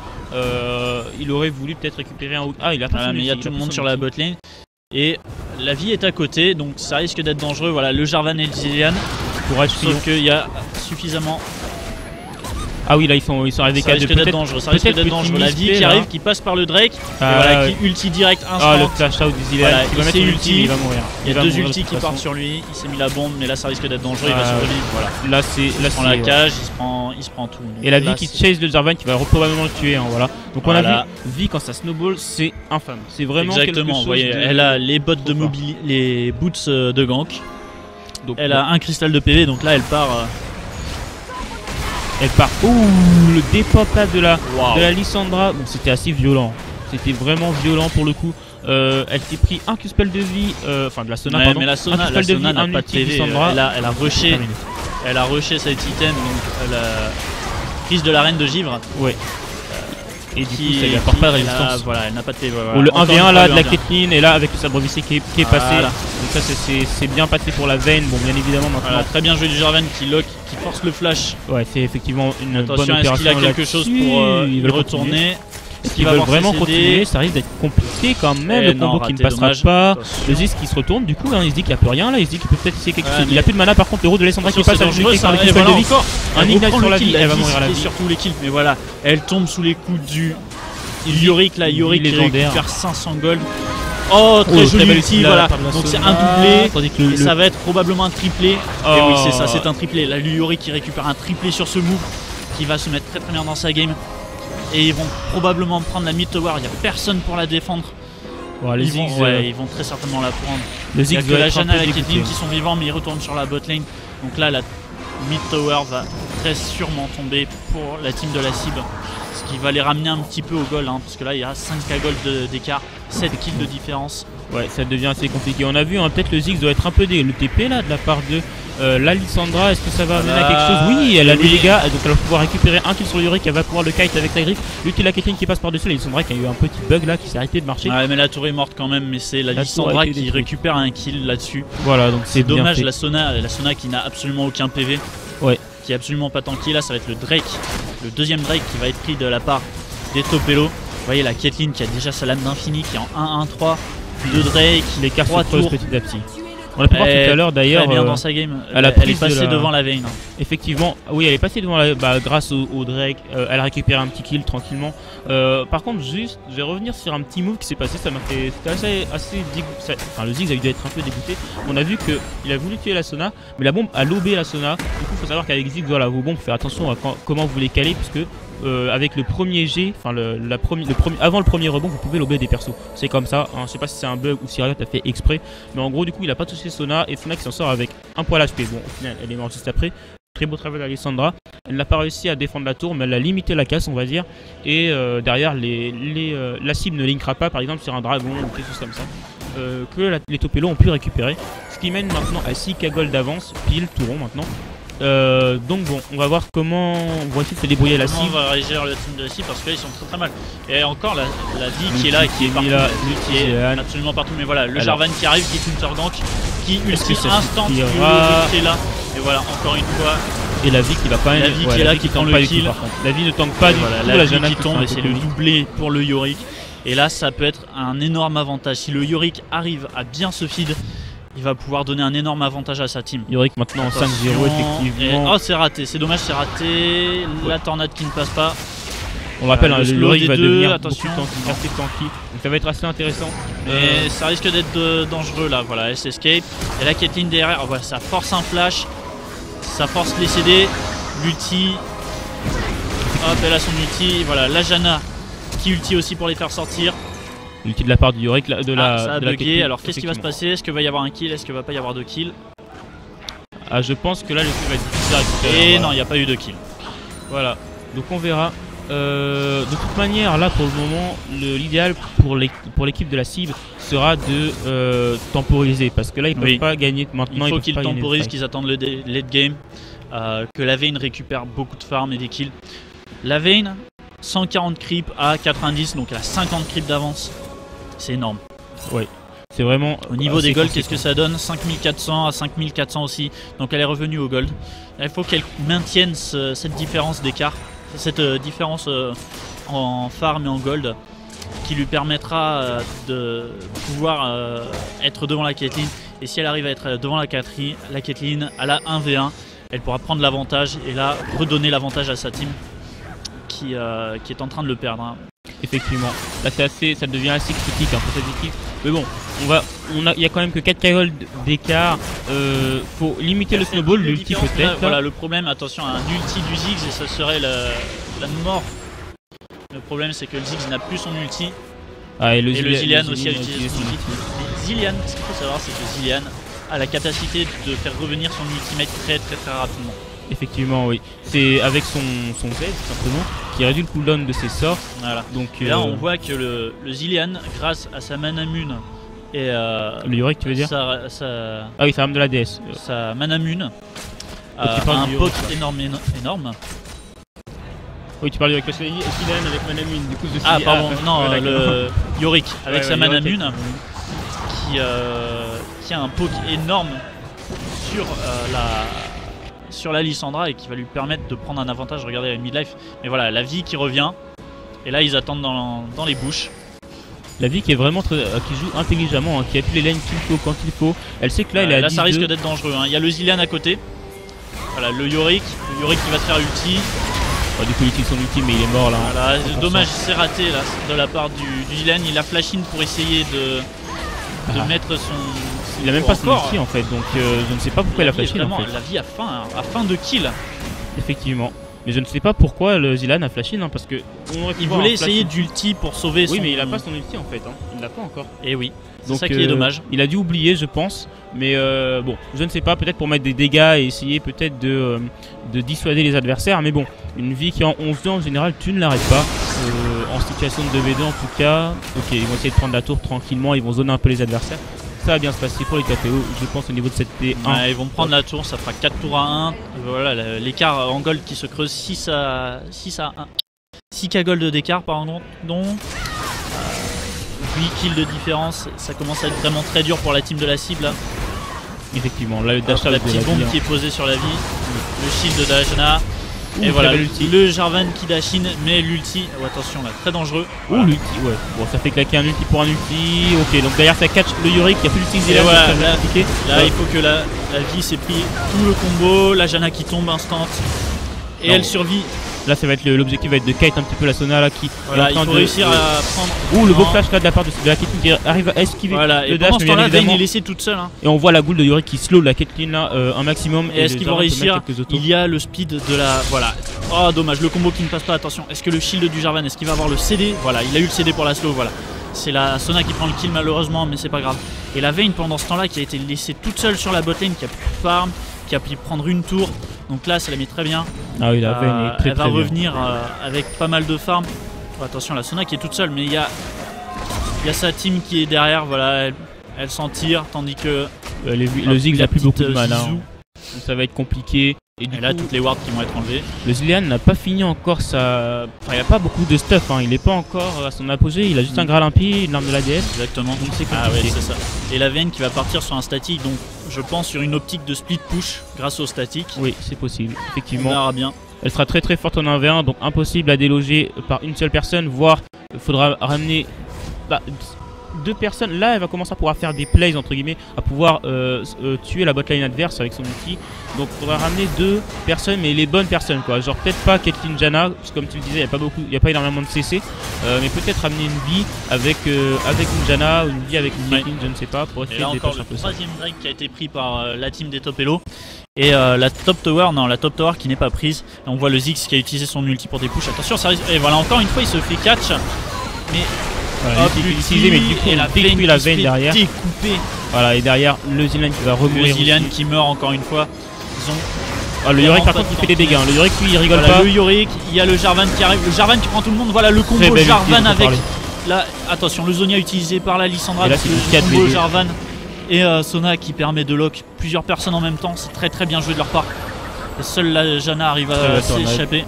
[SPEAKER 1] Il aurait voulu peut-être récupérer un. Ah, il a pas
[SPEAKER 2] Voilà,
[SPEAKER 1] son
[SPEAKER 2] mais il y a
[SPEAKER 1] ulti,
[SPEAKER 2] tout le
[SPEAKER 1] pas
[SPEAKER 2] monde
[SPEAKER 1] son
[SPEAKER 2] sur la
[SPEAKER 1] ulti.
[SPEAKER 2] botlane. Et la vie est à côté, donc ça risque d'être dangereux. Voilà, le Jarvan et le Zilean.
[SPEAKER 1] Courage,
[SPEAKER 2] Sauf qu'il y a suffisamment.
[SPEAKER 1] Ah oui, là ils sont arrivés
[SPEAKER 2] Ça risque d'être dangereux. Ça risque
[SPEAKER 1] peut-être
[SPEAKER 2] d'être dangereux. La vie qui
[SPEAKER 1] là.
[SPEAKER 2] arrive, qui passe par le Drake,
[SPEAKER 1] Ah,
[SPEAKER 2] et voilà,
[SPEAKER 1] ouais.
[SPEAKER 2] qui ulti direct
[SPEAKER 1] Ah,
[SPEAKER 2] instant.
[SPEAKER 1] le flash out du Zilean.
[SPEAKER 2] Voilà,
[SPEAKER 1] il va
[SPEAKER 2] il
[SPEAKER 1] mettre
[SPEAKER 2] s'est
[SPEAKER 1] son
[SPEAKER 2] ulti.
[SPEAKER 1] ulti, il va mourir.
[SPEAKER 2] Il y a
[SPEAKER 1] va
[SPEAKER 2] deux
[SPEAKER 1] mourir de
[SPEAKER 2] ultis
[SPEAKER 1] toute
[SPEAKER 2] qui
[SPEAKER 1] façon.
[SPEAKER 2] partent sur lui. Il s'est mis la bombe, mais là ça risque d'être dangereux. Il va
[SPEAKER 1] Ah,
[SPEAKER 2] survivre. Voilà.
[SPEAKER 1] Là c'est
[SPEAKER 2] Dans la cage, il se prend tout. Donc
[SPEAKER 1] Et la
[SPEAKER 2] là,
[SPEAKER 1] vie qui
[SPEAKER 2] c'est-
[SPEAKER 1] chase le Jarvan qui va probablement le tuer. Hein, voilà. Donc on
[SPEAKER 2] Voilà.
[SPEAKER 1] a vu, vie quand ça snowball, c'est infâme. C'est vraiment quelque
[SPEAKER 2] Exactement.
[SPEAKER 1] chose
[SPEAKER 2] Vous voyez,
[SPEAKER 1] de-
[SPEAKER 2] elle a les bottes de
[SPEAKER 1] trop fort.
[SPEAKER 2] les boots de gank.
[SPEAKER 1] Donc,
[SPEAKER 2] Elle a un cristal de PV, donc là elle part.
[SPEAKER 1] elle part. Ouh, le dépop là de la
[SPEAKER 2] Waouh.
[SPEAKER 1] Lissandra. Bon, c'était assez violent. C'était vraiment violent pour le coup. Elle s'est pris un Q-spell de vie, enfin de la Sona,
[SPEAKER 2] Ouais,
[SPEAKER 1] pardon.
[SPEAKER 2] mais la
[SPEAKER 1] Un
[SPEAKER 2] Sona
[SPEAKER 1] Q-spell de vie,
[SPEAKER 2] n'a
[SPEAKER 1] un
[SPEAKER 2] pas de
[SPEAKER 1] ulti
[SPEAKER 2] PV.
[SPEAKER 1] Lissandra.
[SPEAKER 2] Elle a rushé cet item, donc la prise de l'arène de Givre.
[SPEAKER 1] Ouais. Et du coup, ça lui apporte pas de résistance.
[SPEAKER 2] Voilà, elle n'a pas de PV. Voilà.
[SPEAKER 1] Ou le
[SPEAKER 2] Encore
[SPEAKER 1] 1v1
[SPEAKER 2] une fois,
[SPEAKER 1] là
[SPEAKER 2] le
[SPEAKER 1] de la
[SPEAKER 2] 1v1.
[SPEAKER 1] Caitlyn et là avec le sabre vissé qui est passé.
[SPEAKER 2] Voilà.
[SPEAKER 1] Donc ça c'est bien passé pour la Vayne. Bon bien évidemment maintenant.
[SPEAKER 2] Voilà, très bien joué du Jarvan qui lock, qui force le flash.
[SPEAKER 1] Ouais c'est effectivement une bonne
[SPEAKER 2] Attention, est-ce
[SPEAKER 1] opération.
[SPEAKER 2] qu'il a quelque chose
[SPEAKER 1] là-dessus.
[SPEAKER 2] pour
[SPEAKER 1] Ils
[SPEAKER 2] y
[SPEAKER 1] veulent
[SPEAKER 2] retourner?
[SPEAKER 1] Est-ce qu'ils veulent vraiment continuer? Ça risque d'être compliqué quand même. Le combo qui ne passera pas. Le Ziz qui se retourne du coup, hein, il se dit qu'il n'y a plus rien là. Il se dit qu'il peut peut-être essayer quelque chose. Il a plus de mana par contre. Le rôle de Lissandra qui passe à
[SPEAKER 2] dangereux,
[SPEAKER 1] par les
[SPEAKER 2] et
[SPEAKER 1] cristals
[SPEAKER 2] voilà,
[SPEAKER 1] de vie.
[SPEAKER 2] encore
[SPEAKER 1] Un ignite sur la vie, elle va
[SPEAKER 2] vie,
[SPEAKER 1] mourir à la
[SPEAKER 2] et
[SPEAKER 1] vie.
[SPEAKER 2] surtout les kills, mais voilà, elle tombe sous les coups du Yorick là, Yorick qui
[SPEAKER 1] légendaire.
[SPEAKER 2] récupère 500 gold. Oh, très joli
[SPEAKER 1] belle
[SPEAKER 2] ulti,
[SPEAKER 1] ulti, là,
[SPEAKER 2] voilà.
[SPEAKER 1] par la
[SPEAKER 2] Donc c'est
[SPEAKER 1] Sona.
[SPEAKER 2] un doublé,
[SPEAKER 1] Tandis que
[SPEAKER 2] et ça va être probablement un triplé. Et
[SPEAKER 1] Oh.
[SPEAKER 2] oui, c'est ça, c'est un triplé. Là, Yorick qui récupère un triplé sur ce move, qui va se mettre très très bien dans sa game. Et ils vont probablement prendre la mid tower, il n'y a personne pour la défendre.
[SPEAKER 1] Bon, les
[SPEAKER 2] Ils vont,
[SPEAKER 1] Ziggs,
[SPEAKER 2] ouais, ils vont très certainement la prendre.
[SPEAKER 1] le
[SPEAKER 2] Il y a
[SPEAKER 1] Ziggs
[SPEAKER 2] que
[SPEAKER 1] doit
[SPEAKER 2] la
[SPEAKER 1] être un
[SPEAKER 2] Janna
[SPEAKER 1] peu
[SPEAKER 2] et la
[SPEAKER 1] dégoûté.
[SPEAKER 2] Caitlyn qui sont vivants, mais ils retournent sur la botlane. Donc là, la mid tower va très sûrement tomber pour la team de la cible. Ce qui va les ramener un petit peu au goal, hein, parce que là, il y a 5k gold d'écart, 7 kills de différence.
[SPEAKER 1] Ouais, ça devient assez compliqué. On a vu, hein, peut-être le Ziggs doit être un peu le TP là de la part de la Lissandra. Est-ce que ça va amener à quelque chose? Oui, elle a des dégâts, donc elle va pouvoir récupérer un kill sur Yorick, elle va pouvoir le kite avec sa griffe. L'ulti la Caitlyn qui passe par-dessus, la Lissandra qui a eu un petit bug là, qui s'est arrêté de marcher.
[SPEAKER 2] Ouais, mais la tour est morte quand même, mais c'est la
[SPEAKER 1] La
[SPEAKER 2] Lissandra
[SPEAKER 1] tour a été
[SPEAKER 2] qui
[SPEAKER 1] détruite.
[SPEAKER 2] récupère un kill là-dessus.
[SPEAKER 1] Voilà, donc c'est bien
[SPEAKER 2] Dommage,
[SPEAKER 1] fait.
[SPEAKER 2] la Sona qui n'a absolument aucun PV.
[SPEAKER 1] Ouais.
[SPEAKER 2] Qui est absolument pas tanky. Là, ça va être le Drake, le deuxième Drake qui va être pris de la part des Topelo. Vous voyez la Caitlyn qui a déjà sa lame d'infini qui est en 1-1-3. Deux Drake,
[SPEAKER 1] Les cartes se
[SPEAKER 2] 3
[SPEAKER 1] creusent
[SPEAKER 2] tours.
[SPEAKER 1] petit à petit. On l'a pu voir tout à l'heure d'ailleurs.
[SPEAKER 2] Très bien dans sa game.
[SPEAKER 1] Elle
[SPEAKER 2] est passée devant la Vayne.
[SPEAKER 1] Effectivement, oui, elle est passée devant grâce au Drake. Elle a récupéré un petit kill tranquillement. Par contre, juste, je vais revenir sur un petit move qui s'est passé. Ça m'a fait. C'était assez dégoûté. Enfin, le Ziggs a dû être un peu dégoûté. On a vu qu'il a voulu tuer la Sona, mais la bombe a lobé la Sona. Du coup, il faut savoir qu'avec Ziggs, voilà, vos bombes, faut faire attention à comment vous les calez, puisque avec le premier jet, enfin avant le premier rebond, vous pouvez lober des persos. C'est comme ça, hein. Je sais pas si c'est un bug ou si Riot a fait exprès, mais en gros du coup il a pas touché Sona et Sona qui s'en sort avec un poil HP. Bon, au final elle est morte juste après. Très beau travail d'Alessandra. Elle n'a pas réussi à défendre la tour, mais elle a limité la casse, on va dire. Et derrière, la cible ne linkera pas, par exemple sur un dragon ou quelque chose comme ça, que les Topello ont pu récupérer. Ce qui mène maintenant à 6k gold d'avance, pile tout rond maintenant. Donc bon, on va voir comment vont essayer de se débrouiller la cible.
[SPEAKER 2] On va réagir le team de la cible parce qu'ils sont très mal. Et encore la vie qui est là, qui est partout, qui est absolument partout. Mais voilà, le Jarvan qui arrive, qui est une gank, qui ulti instant, qui est là. Et voilà, encore une fois.
[SPEAKER 1] Et la vie qui va pas.
[SPEAKER 2] La vie qui est là, qui prend le kill.
[SPEAKER 1] La vie ne tank pas du tout.
[SPEAKER 2] La vie qui tombe et c'est le doublé pour le Yorick. Et là, ça peut être un énorme avantage. Si le Yorick arrive à bien se feed, il va pouvoir donner un énorme avantage à sa team.
[SPEAKER 1] Yorick maintenant en 5-0 effectivement.
[SPEAKER 2] Oh, c'est raté, c'est dommage, c'est raté. La tornade qui ne passe pas.
[SPEAKER 1] On rappelle, le Yorick va devenir
[SPEAKER 2] attention,
[SPEAKER 1] assez tanky. Donc ça va être assez intéressant.
[SPEAKER 2] Et ça risque d'être dangereux là. Voilà, elle s'escape. Et la Caitlyn derrière, voilà, ça force un flash. Ça force les CD. L'ulti. Hop, elle a son ulti. Voilà, la Janna qui ulti aussi pour les faire sortir.
[SPEAKER 1] L'ulti de la part du Yorick
[SPEAKER 2] ça a bugué. Alors qu'est-ce qui va se passer? Est-ce qu'il va y avoir un kill? Est-ce qu'il va pas y avoir de kill?
[SPEAKER 1] Ah, je pense que là le kill va être difficile à récupérer.
[SPEAKER 2] Et non, il n'y a pas eu de kill.
[SPEAKER 1] Voilà, donc on verra. De toute manière, là pour le moment, l'idéal pour l'équipe de la cible sera de temporiser, parce que là ils peuvent pas gagner maintenant.
[SPEAKER 2] Il faut qu'ils temporisent, qu'ils attendent le late game, que la Vayne récupère beaucoup de farm et des kills. La Vayne, 140 creep à 90, donc elle a 50 creep d'avance. C'est énorme.
[SPEAKER 1] Oui, c'est vraiment.
[SPEAKER 2] Au niveau des gold, qu'est-ce que ça donne? 5400 à 5400 aussi. Donc elle est revenue au gold. Il faut qu'elle maintienne cette différence d'écart, cette différence en farm et en gold, qui lui permettra de pouvoir être devant la Caitlyn. Et si elle arrive à être devant la Caitlyn à la 1v1, elle pourra prendre l'avantage et là redonner l'avantage à sa team qui est en train de le perdre. Hein.
[SPEAKER 1] Effectivement, là ça devient assez critique pour cette équipe. Mais bon, il y a quand même que 4k gold d'écart. Faut limiter le snowball, l'ulti peut-être.
[SPEAKER 2] Voilà, le problème, attention, un ulti du Ziggs et ça serait la mort. Le problème, c'est que le Ziggs n'a plus son ulti.
[SPEAKER 1] Ah, et le
[SPEAKER 2] Zilean aussi a utilisé son ulti. Zilean, ce qu'il faut savoir, c'est que Zilean a la capacité de faire revenir son ultimate très rapidement.
[SPEAKER 1] Effectivement, oui. C'est avec son Z simplement qui réduit le cooldown de ses sorts.
[SPEAKER 2] Voilà. Donc là, on voit que le Zilean, grâce à sa Manamune et
[SPEAKER 1] le Yorick, tu veux dire?
[SPEAKER 2] Ah
[SPEAKER 1] oui, sa arme de la DS.
[SPEAKER 2] Sa Manamune a un poke énorme.
[SPEAKER 1] Oui, tu parles avec le Zilean avec Manamune. Du coup,
[SPEAKER 2] le Yorick avec sa Manamune qui a un poke énorme sur la Lissandra et qui va lui permettre de prendre un avantage. Regardez la midlife. Mais voilà, la vie qui revient. Et là, ils attendent dans les bouches.
[SPEAKER 1] La vie qui est vraiment qui joue intelligemment, qui a tous les lanes qu'il faut quand il faut. Elle sait que là,
[SPEAKER 2] là ça risque d'être dangereux. Il y a le Zilean à côté. Voilà, le Yorick qui va se faire ulti.
[SPEAKER 1] Du coup, il utilise son ulti, mais il est mort là.
[SPEAKER 2] Voilà, dommage, c'est raté là, de la part du Zilean. Il a flash in pour essayer de mettre son.
[SPEAKER 1] Il a même pas son ulti en fait, donc je ne sais pas pourquoi il a flash in.
[SPEAKER 2] La vie a faim de kill.
[SPEAKER 1] Effectivement. Mais je ne sais pas pourquoi le Zilean a flash in, parce que
[SPEAKER 2] il voulait essayer d'ulti pour sauver son.
[SPEAKER 1] Oui, mais il a pas son ulti en fait, il l'a pas encore.
[SPEAKER 2] Et oui, c'est ça qui est dommage.
[SPEAKER 1] Il a dû oublier, je pense, mais bon, je ne sais pas, peut-être pour mettre des dégâts et essayer peut-être de dissuader les adversaires, mais bon, une vie qui est en 11-2 en général, tu ne l'arrêtes pas. En situation de 2v2 en tout cas, ok, ils vont essayer de prendre la tour tranquillement, ils vont zoner un peu les adversaires. Ça va bien se passer pour les KPO, je pense, au niveau de cette T1.
[SPEAKER 2] Ouais, ils vont prendre la tour, ça fera 4 tours à 1. Voilà, l'écart en gold qui se creuse 6 à 1. 6k gold d'écart, pardon. 8 kills de différence, ça commence à être vraiment très dur pour la team de la cible. Là.
[SPEAKER 1] Effectivement, là, le dash
[SPEAKER 2] la petite bombe qui est posée sur la vie. Le shield de Dajana. Et voilà,
[SPEAKER 1] l'ulti.
[SPEAKER 2] le Jarvan qui dashine, mais l'ulti, oh, attention là, très dangereux.
[SPEAKER 1] Ouh, l'ulti, ouais. Bon, ça fait claquer un ulti pour un ulti. Ok, donc derrière ça catch le Yorick qui a pu l'utiliser là.
[SPEAKER 2] Voilà,
[SPEAKER 1] donc ça va être compliqué.
[SPEAKER 2] Là, il faut que la vie s'est pris tout le combo, la Janna qui tombe instant. Et
[SPEAKER 1] Non.
[SPEAKER 2] elle survit.
[SPEAKER 1] Là, ça va être l'objectif va être de kite un petit peu la Sona là qui
[SPEAKER 2] Voilà,
[SPEAKER 1] est
[SPEAKER 2] il
[SPEAKER 1] en
[SPEAKER 2] faut
[SPEAKER 1] train
[SPEAKER 2] réussir à prendre.
[SPEAKER 1] Ouh, le beau
[SPEAKER 2] Non.
[SPEAKER 1] flash là de la part de la Caitlyn qui arrive à esquiver
[SPEAKER 2] Voilà, et
[SPEAKER 1] le dash,
[SPEAKER 2] pendant ce
[SPEAKER 1] mais bien
[SPEAKER 2] temps-là, Vayne
[SPEAKER 1] évidemment.
[SPEAKER 2] est laissée toute seule. Hein.
[SPEAKER 1] Et on voit la goule de Yorick qui slow la Caitlyn là un maximum.
[SPEAKER 2] Et est-ce
[SPEAKER 1] le
[SPEAKER 2] qu'ils vont
[SPEAKER 1] Jarvan peut mettre
[SPEAKER 2] réussir?
[SPEAKER 1] quelques autos.
[SPEAKER 2] Il y a le speed de la. Voilà. Oh, dommage, le combo qui ne passe pas. Attention, est-ce que le shield du Jarvan, est-ce qu'il va avoir le CD? Voilà, il a eu le CD pour la slow. Voilà. C'est la Sona qui prend le kill malheureusement, mais c'est pas grave. Et la Vayne pendant ce temps-là qui a été laissée toute seule sur la botlane, qui a pu farm, qui a pu prendre une tour. Donc là, ça la met très bien.
[SPEAKER 1] Ah oui, la Vayne est très
[SPEAKER 2] elle va
[SPEAKER 1] très bien.
[SPEAKER 2] revenir avec pas mal de farm. Oh, attention, la Sona qui est toute seule, mais il y a sa team qui est derrière. Voilà, elle s'en tire, tandis que
[SPEAKER 1] Le Ziggs
[SPEAKER 2] la
[SPEAKER 1] a plus beaucoup de
[SPEAKER 2] petite,
[SPEAKER 1] mana.
[SPEAKER 2] Zizou.
[SPEAKER 1] Donc ça va être compliqué. Et du
[SPEAKER 2] Et là,
[SPEAKER 1] coup,
[SPEAKER 2] toutes les wards qui vont être enlevées.
[SPEAKER 1] le Zilean n'a pas fini encore sa. Enfin, il n'y a pas beaucoup de stuff. Hein. Il n'est pas encore à son apogée. Il a juste un Graal impie, une arme de la déesse.
[SPEAKER 2] Exactement.
[SPEAKER 1] Donc c'est
[SPEAKER 2] Ah ouais,
[SPEAKER 1] compliqué.
[SPEAKER 2] c'est ça. Et la Vayne qui va partir sur un statique, donc je pense sur une optique de split push grâce au statique.
[SPEAKER 1] Oui, c'est possible.
[SPEAKER 2] On
[SPEAKER 1] Effectivement.
[SPEAKER 2] verra bien.
[SPEAKER 1] Elle sera très très forte en 1v1. Donc impossible à déloger par une seule personne. Voire il faudra ramener. Deux personnes. Là, elle va commencer à pouvoir faire des plays entre guillemets, à pouvoir tuer la botlane adverse avec son outil. Donc, il faudra ramener deux personnes, mais les bonnes personnes quoi. Genre peut-être pas Caitlyn Janna, parce que comme tu le disais, il y a pas énormément de CC, mais peut-être ramener une vie avec une Janna ou une vie avec une Caitlyn, je ne sais pas, pour
[SPEAKER 2] Et
[SPEAKER 1] essayer
[SPEAKER 2] là
[SPEAKER 1] de
[SPEAKER 2] encore
[SPEAKER 1] déclencher
[SPEAKER 2] le
[SPEAKER 1] un peu ça.
[SPEAKER 2] troisième break qui a été pris par la team des Top Elo. Et la top tower qui n'est pas prise. Et on voit le Ziggs qui a utilisé son ulti pour des push. Attention, ça risque. Et voilà, encore une fois, il se fait catch. Mais
[SPEAKER 1] Voilà,
[SPEAKER 2] hop,
[SPEAKER 1] l'ulti
[SPEAKER 2] l'ulti,
[SPEAKER 1] utilisé, mais du coup,
[SPEAKER 2] et
[SPEAKER 1] on
[SPEAKER 2] la
[SPEAKER 1] détruit
[SPEAKER 2] Vayne
[SPEAKER 1] la
[SPEAKER 2] qui se
[SPEAKER 1] Vayne
[SPEAKER 2] fait
[SPEAKER 1] derrière.
[SPEAKER 2] découper.
[SPEAKER 1] Voilà, et derrière le Zilean qui va
[SPEAKER 2] Le
[SPEAKER 1] remourir.
[SPEAKER 2] Zilean
[SPEAKER 1] aussi.
[SPEAKER 2] qui meurt encore une fois. Ils ont
[SPEAKER 1] Ah, le Yorick par
[SPEAKER 2] vraiment
[SPEAKER 1] contre il
[SPEAKER 2] pas
[SPEAKER 1] fait des
[SPEAKER 2] de
[SPEAKER 1] dégâts. Hein. Le Yorick lui il rigole
[SPEAKER 2] voilà,
[SPEAKER 1] pas.
[SPEAKER 2] le Yorick, il y a le Jarvan qui arrive. Le Jarvan qui prend tout le monde. Voilà le
[SPEAKER 1] Très
[SPEAKER 2] combo
[SPEAKER 1] belle
[SPEAKER 2] Jarvan
[SPEAKER 1] ulti,
[SPEAKER 2] avec.
[SPEAKER 1] parler.
[SPEAKER 2] Là, attention, le Zonia utilisé par la Lissandra.
[SPEAKER 1] Et là,
[SPEAKER 2] parce
[SPEAKER 1] c'est
[SPEAKER 2] que
[SPEAKER 1] du
[SPEAKER 2] le
[SPEAKER 1] 4
[SPEAKER 2] combo
[SPEAKER 1] les deux.
[SPEAKER 2] Jarvan et Sona qui permet de lock plusieurs personnes en même temps. C'est très très bien joué de leur part. Et seule la Janna arrive à s'échapper.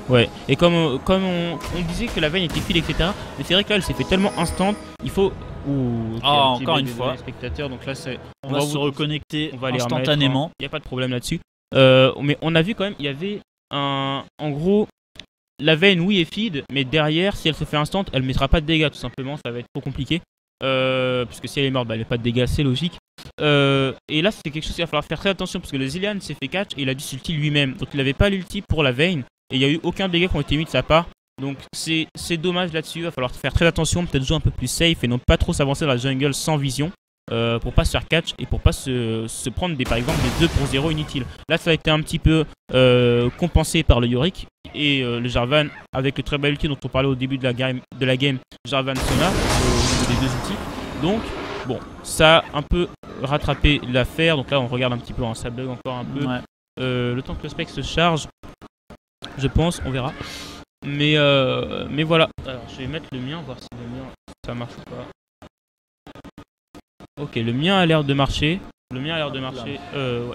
[SPEAKER 1] Ouais, et comme on disait que la Vayne était file, etc. Mais c'est vrai que là, elle s'est fait tellement instant, il faut. Ouh, ok, un petit
[SPEAKER 2] encore
[SPEAKER 1] bug
[SPEAKER 2] une
[SPEAKER 1] de
[SPEAKER 2] fois.
[SPEAKER 1] les spectateurs, donc là,
[SPEAKER 2] On va se reconnecter
[SPEAKER 1] on va les
[SPEAKER 2] instantanément.
[SPEAKER 1] Il n'y a pas de problème là-dessus. Mais on a vu quand même, il y avait un. En gros, la Vayne, oui, est feed, mais derrière, si elle se fait instant, elle ne mettra pas de dégâts, tout simplement, ça va être trop compliqué. Puisque si elle est morte, elle n'a pas de dégâts, c'est logique. Et là, c'était quelque chose qu'il va falloir faire très attention, parce que le Zilean s'est fait catch et il a dû s'ulti lui-même. Donc il n'avait pas l'ulti pour la Vayne. Et il n'y a eu aucun dégât qui ont été mis de sa part. Donc c'est dommage là-dessus. Il va falloir faire très attention, peut-être jouer un peu plus safe et non pas trop s'avancer dans la jungle sans vision. Pour pas se faire catch et pour pas se prendre par exemple des 2 pour 0 inutiles. Là ça a été un petit peu compensé par le Yorick et le Jarvan avec le très bel ulti dont on parlait au début de la game Jarvan Sona au niveau des deux outils. Donc bon, ça a un peu rattrapé l'affaire. Donc là on regarde un petit peu, hein, ça bug encore un peu.
[SPEAKER 2] Ouais.
[SPEAKER 1] Le temps que le spec se charge, je pense, on verra. Mais voilà. Alors je vais mettre le mien, voir si le mien ça marche ou pas. Ok, le mien a l'air de marcher. Le mien a l'air de marcher. Ouais.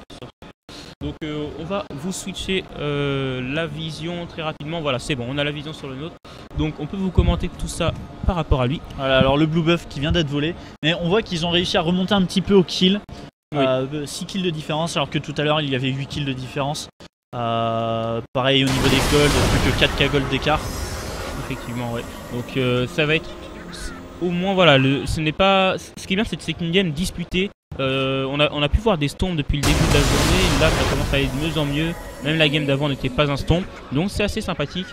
[SPEAKER 1] Donc on va vous switcher la vision très rapidement. Voilà, c'est bon, on a la vision sur le nôtre. Donc on peut vous commenter tout ça par rapport à lui.
[SPEAKER 2] Voilà, alors le blue buff qui vient d'être volé. Mais on voit qu'ils ont réussi à remonter un petit peu au kill.
[SPEAKER 1] Oui.
[SPEAKER 2] 6 kills de différence, alors que tout à l'heure il y avait 8 kills de différence. Pareil au niveau des golds, plus que 4k gold d'écart.
[SPEAKER 1] Effectivement, ouais. Donc ça va être au moins voilà. Ce n'est pas. Ce qui est bien, c'est que c'est une game disputée. On a pu voir des stomps depuis le début de la journée. Là, ça commence à aller de mieux en mieux. Même la game d'avant n'était pas un stomp. Donc c'est assez sympathique.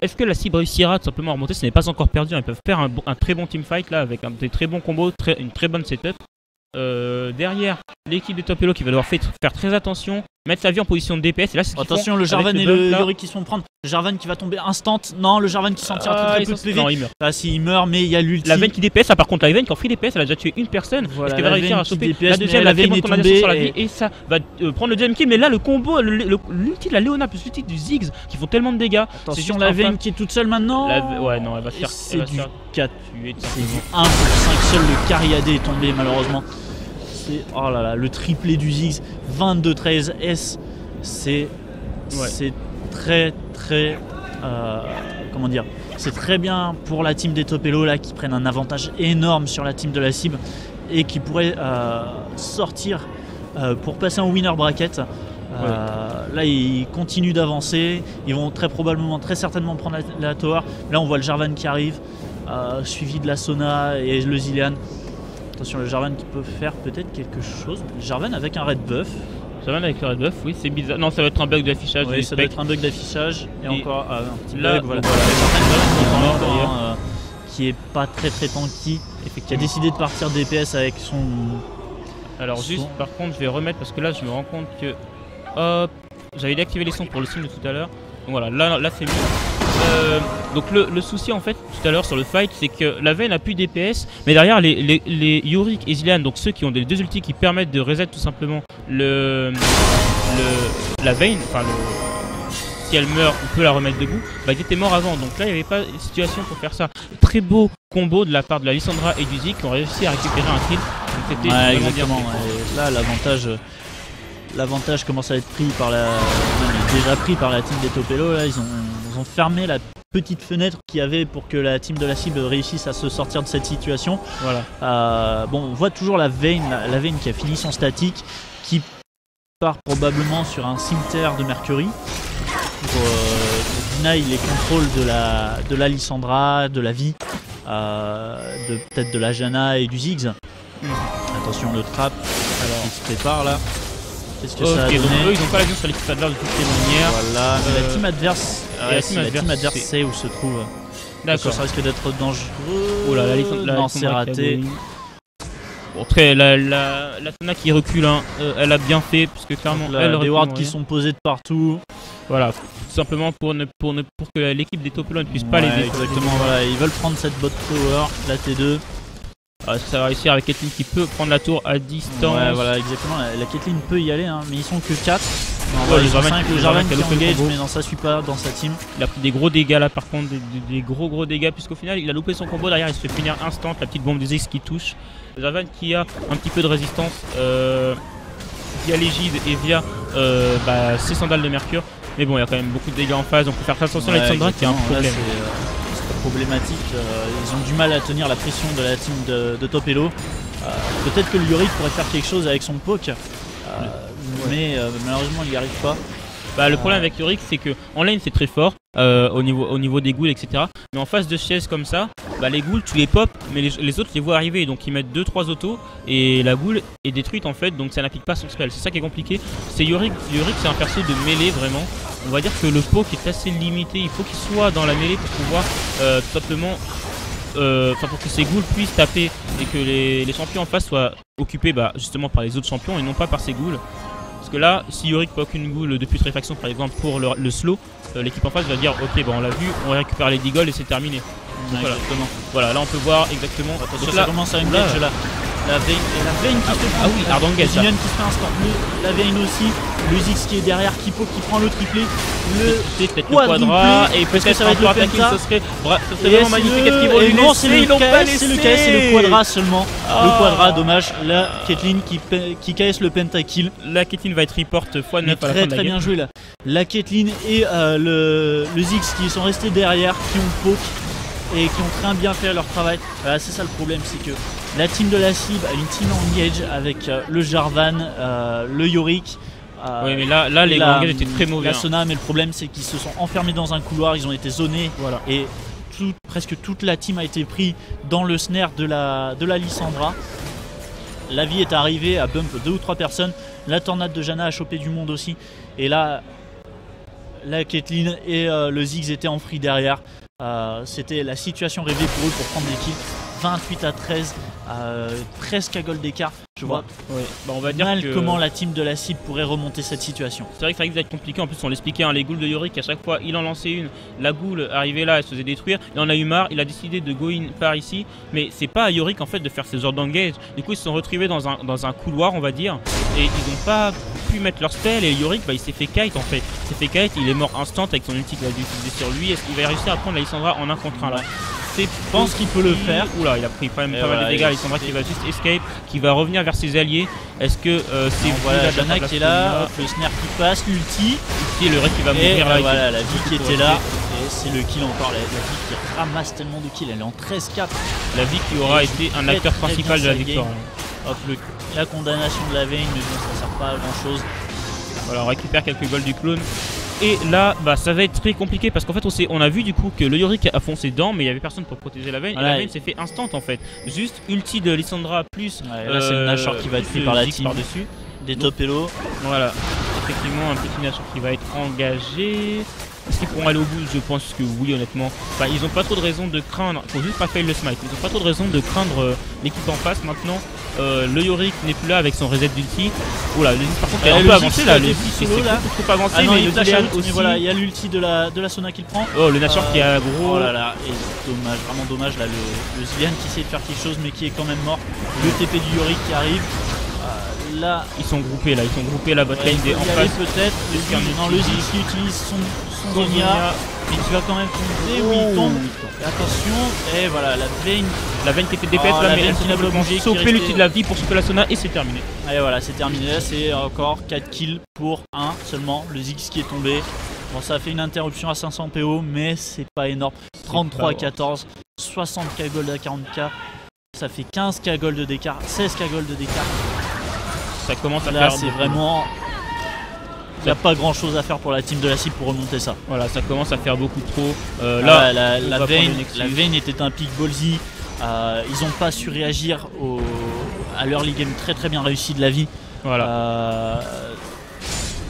[SPEAKER 1] Est-ce que la cible réussira tout simplement à remonter? Ce n'est pas encore perdu. Ils peuvent faire un très bon teamfight là avec des très bons combos, une très bonne setup. Derrière, l'équipe de Top Elo qui va devoir faire très attention, mettre sa vie en position de DPS. Et là,
[SPEAKER 2] attention, le Jarvan et le Yorick qui se font prendre. Le Jarvan qui va tomber instant. Non, le Jarvan qui s'en tire très peu de PV.
[SPEAKER 1] Non, il meurt.
[SPEAKER 2] Ah, si, il meurt, mais il y a l'ulti.
[SPEAKER 1] La Vayne qui DPS, par contre, la Vayne qui en free DPS, elle a déjà tué une personne.
[SPEAKER 2] Voilà,
[SPEAKER 1] Est-ce qu'elle va
[SPEAKER 2] la
[SPEAKER 1] réussir
[SPEAKER 2] Vayne
[SPEAKER 1] à
[SPEAKER 2] qui
[SPEAKER 1] choper
[SPEAKER 2] DPS,
[SPEAKER 1] la deuxième?
[SPEAKER 2] mais
[SPEAKER 1] La
[SPEAKER 2] la Vayne
[SPEAKER 1] bonne
[SPEAKER 2] est
[SPEAKER 1] condamnation
[SPEAKER 2] tombée
[SPEAKER 1] sur la
[SPEAKER 2] et-
[SPEAKER 1] vie et ça va prendre le deuxième kill. Mais là, le combo, l'ulti de la Leona plus l'ulti du Ziggs qui font tellement de dégâts. C'est
[SPEAKER 2] Attention,
[SPEAKER 1] juste
[SPEAKER 2] la
[SPEAKER 1] un
[SPEAKER 2] Vayne
[SPEAKER 1] fan.
[SPEAKER 2] qui est toute seule maintenant.
[SPEAKER 1] Ouais, non, elle va se faire.
[SPEAKER 2] C'est
[SPEAKER 1] elle va se
[SPEAKER 2] du
[SPEAKER 1] faire
[SPEAKER 2] 4.
[SPEAKER 1] tuer, tout
[SPEAKER 2] C'est du
[SPEAKER 1] simplement.
[SPEAKER 2] 1 pour 5. Seul le Cariadé est tombé malheureusement. Oh là là, le triplé du Ziggs, 22-13 S, c'est très comment dire, c'est très bien pour la team des Top Elo là qui prennent un avantage énorme sur la team de la cible et qui pourraient sortir pour passer en winner bracket. Là ils continuent d'avancer, ils vont très certainement prendre la tower. Là on voit le Jarvan qui arrive, suivi de la Sona et le Zilean. Attention, le Jarvan qui peut faire peut-être quelque chose. Le Jarvan avec un red buff.
[SPEAKER 1] Jarvan avec le red buff, oui, c'est bizarre. Non, ça va être un bug d'affichage.
[SPEAKER 2] Oui, ça doit être un bug d'affichage. Et encore un petit
[SPEAKER 1] là,
[SPEAKER 2] bug. Voilà.
[SPEAKER 1] Voilà.
[SPEAKER 2] Le Jarvan qui est pas très tanky, qui a décidé de partir DPS avec son.
[SPEAKER 1] Alors juste par contre je vais remettre parce que là je me rends compte que hop, j'avais désactivé les sons pour le signe de tout à l'heure. Donc voilà, là c'est mieux. Donc le souci en fait tout à l'heure sur le fight, c'est que la Vayne a plus DPS, mais derrière les Yorick et Zilean, donc ceux qui ont des deux ultis qui permettent de reset tout simplement la Vayne, enfin si elle meurt, on peut la remettre debout, bah ils étaient morts avant, donc là il n'y avait pas de situation pour faire ça. Très beau combo de la part de la Lissandra et du Zik qui ont réussi à récupérer un kill, donc c'était vraiment bien fait.
[SPEAKER 2] Là l'avantage commence à être pris par déjà pris par la team des Topelo. Là ils ont fermé la petite fenêtre qu'il y avait pour que la team de la cible réussisse à se sortir de cette situation.
[SPEAKER 1] Voilà.
[SPEAKER 2] Bon, on voit toujours la Vayne qui a fini son statique, qui part probablement sur un cimetière de Mercury pour deny les contrôles de la Lissandra, de la vie, peut-être de la Janna et du Ziggs. Attention le trap qui se prépare là. Qu'est-ce que ça a donné?
[SPEAKER 1] Donc eux ils n'ont pas la vue sur l'équipe adverse de toutes les manières.
[SPEAKER 2] Voilà, mais la team adverse, la team adverse sait où se trouve.
[SPEAKER 1] D'accord.
[SPEAKER 2] Ça risque d'être dangereux.
[SPEAKER 1] Oh là,
[SPEAKER 2] non, c'est raté.
[SPEAKER 1] Bon, très, la Sona qui recule, hein, elle a bien fait, parce que clairement
[SPEAKER 2] là, des wards qui sont posés de partout.
[SPEAKER 1] Voilà, tout simplement pour que l'équipe des Topelo ne puisse pas les détruire.
[SPEAKER 2] Exactement, voilà, ils veulent prendre cette bot tower, la T2.
[SPEAKER 1] Ça va réussir avec Caitlyn qui peut prendre la tour à distance.
[SPEAKER 2] Ouais, voilà, exactement. La Caitlyn peut y aller, hein, mais ils sont que 4.
[SPEAKER 1] Ouais,
[SPEAKER 2] ils sont 5. Le Jarvan qui engage, mais non, ça suit pas dans sa team.
[SPEAKER 1] Il a pris des gros dégâts là, par contre, des gros dégâts, puisqu'au final, il a loupé son combo. Derrière, il se fait finir instant. La petite bombe des X qui touche. Le Jarvan qui a un petit peu de résistance via l'égide et via ses sandales de mercure. Mais bon, il y a quand même beaucoup de dégâts en phase. Donc, faut faire attention à Alexandra qui a un problème.
[SPEAKER 2] Problématique, ils ont du mal à tenir la pression de la team de Topelo. Peut-être que le Yorick pourrait faire quelque chose avec son poke, mais malheureusement il n'y arrive pas.
[SPEAKER 1] Le problème avec Yorick, c'est que en lane c'est très fort au niveau des ghouls, etc. Mais en face de chaises comme ça, les ghouls tu les pop, mais les autres les voient arriver, donc ils mettent 2-3 autos et la ghoul est détruite en fait, donc ça n'applique pas son spell. C'est ça qui est compliqué. C'est Yorick c'est un perso de mêlée vraiment. On va dire que le poke est assez limité, il faut qu'il soit dans la mêlée pour pouvoir tout simplement, pour que ces ghouls puissent taper et que les champions en face soient occupés justement par les autres champions et non pas par ces ghouls. Parce que là, si Yorick poke une ghoul de putréfaction par exemple pour le slow, l'équipe en face va dire ok on l'a vu, on récupère les 10 golds et c'est terminé. Donc, voilà, là on peut voir exactement.
[SPEAKER 2] Donc là, ça commence à engage là. La Vayne qui se prend.
[SPEAKER 1] Ah oui, hard engage.
[SPEAKER 2] Zilean qui se fait instant. La Vayne aussi. Le Ziggs qui est derrière, qui prend le triplé.
[SPEAKER 1] Le quadra. Et peut-être
[SPEAKER 2] ça va être le penta.
[SPEAKER 1] Ce serait vraiment magnifique. Est-ce qu'ils vont lui laisser? Ils l'ont pas laissé.
[SPEAKER 2] C'est le KS, c'est le quadra seulement. Le quadra, dommage. La Caitlyn qui KS le pentakill.
[SPEAKER 1] La Caitlyn va être report x9 à la fin de la game.
[SPEAKER 2] Très bien joué là. La Caitlyn et le Ziggs qui sont restés derrière, qui ont poke et qui ont très bien fait leur travail. Voilà, c'est ça le problème, c'est que la team de la cible a une team engage avec le Jarvan, le Yorick.
[SPEAKER 1] Oui, mais là les engages étaient très mauvais.
[SPEAKER 2] La Sona, mais le problème c'est qu'ils se sont enfermés dans un couloir, ils ont été zonés.
[SPEAKER 1] Voilà.
[SPEAKER 2] Et presque toute la team a été prise dans le snare de la Lissandra. La vie est arrivée à bump 2 ou 3 personnes. La tornade de Janna a chopé du monde aussi. Et là, la Caitlyn et le Ziggs étaient en free derrière. C'était la situation rêvée pour eux pour prendre des kills. 28-13, presque à gold d'écart. Je vois
[SPEAKER 1] on va dire
[SPEAKER 2] comment la team de la cible pourrait remonter cette situation.
[SPEAKER 1] C'est vrai que ça risque d'être compliqué. En plus, on l'expliquait, les ghouls de Yorick, à chaque fois il en lançait une, la ghoul arrivait là, elle se faisait détruire. Il en a eu marre, il a décidé de go in par ici. Mais c'est pas à Yorick en fait de faire ce genre d'engage. Du coup, ils se sont retrouvés dans un couloir, on va dire, et ils n'ont pas pu mettre leur spell. Et Yorick, il s'est fait kite en fait. Il s'est fait kite, il est mort instant avec son ulti qu'il a dû utiliser sur lui. Est-ce qu'il va réussir à prendre la Lissandra en 1 contre 1 là? Je
[SPEAKER 2] pense qu'il peut le faire.
[SPEAKER 1] Oula, il a pris quand même pas mal de dégâts. Lissandra qui va juste escape, qui va revenir vers ses alliés. Est-ce que c'est
[SPEAKER 2] voilà Janna qui est là, le snare qui passe, l'ulti,
[SPEAKER 1] et le reste qui va mourir là.
[SPEAKER 2] Voilà, la vie qui était là. Et c'est le kill encore, la vie qui ramasse tellement de kills, elle est en 13-4.
[SPEAKER 1] La vie qui aura été un acteur principal de la victoire.
[SPEAKER 2] Hop, la condamnation de la Vayne, mais bon, ça sert pas à grand chose.
[SPEAKER 1] Voilà, on récupère quelques golds du clone. Et là, bah, ça va être très compliqué parce qu'en fait, on a vu du coup que le Yorick a foncé dedans, mais il n'y avait personne pour protéger la Vayne.
[SPEAKER 2] Voilà,
[SPEAKER 1] et la Vayne s'est fait instant en fait. Juste ulti de Lissandra plus.
[SPEAKER 2] Là, c'est le Nashor qui va être pris par la team.
[SPEAKER 1] Par-dessus.
[SPEAKER 2] Des top elo.
[SPEAKER 1] Voilà, effectivement, un petit Nashor qui va être engagé. Est-ce qu'ils pourront aller au bout? Je pense que oui, honnêtement. Enfin, ils n'ont pas trop de raison de craindre. Il faut juste pas fail le smite. Ils n'ont pas trop de raison de craindre l'équipe en face maintenant. Le Yorick n'est plus là avec son reset d'ulti. Oh là, le Ziggs par contre est un peu avancé là. Le Ziggs c'est trop avancé,
[SPEAKER 2] non,
[SPEAKER 1] mais
[SPEAKER 2] il
[SPEAKER 1] le Dylan aussi.
[SPEAKER 2] Mais voilà, il y a l'ulti de la Sona qu'il prend.
[SPEAKER 1] Oh, le Nashor qui a gros.
[SPEAKER 2] Oh là là, et dommage, vraiment dommage là. Le Zilean qui essaie de faire quelque chose mais qui est quand même mort. Le TP du Yorick qui arrive. Là,
[SPEAKER 1] ils sont groupés la botlane des en face.
[SPEAKER 2] Peut-être. Le Ziggs qui utilise son Zonia. Mais qui va quand même tomber, oui il tombe. Et attention, et voilà, la Vayne
[SPEAKER 1] qui était DPS là, mais elle
[SPEAKER 2] qui n'a pas bougé.
[SPEAKER 1] Sauver l'outil de la vie pour sauver la Sona et c'est terminé.
[SPEAKER 2] Et voilà, c'est terminé. Là, c'est encore 4 kills pour 1 seulement. Le Ziggs qui est tombé. Bon, ça a fait une interruption à 500 PO, mais c'est pas énorme. 33 à 14, 60k gold à 40k. Ça fait 15k gold d'écart, 16k gold d'écart.
[SPEAKER 1] Ça commence à
[SPEAKER 2] là,
[SPEAKER 1] faire.
[SPEAKER 2] C'est vraiment. Il n'y a pas grand chose à faire pour la team de la cible pour remonter ça.
[SPEAKER 1] Voilà, ça commence à faire beaucoup trop.
[SPEAKER 2] Là, la Vayne était un pick ballsy. Ils n'ont pas su réagir à l'early game très bien réussi de la vie.
[SPEAKER 1] Voilà.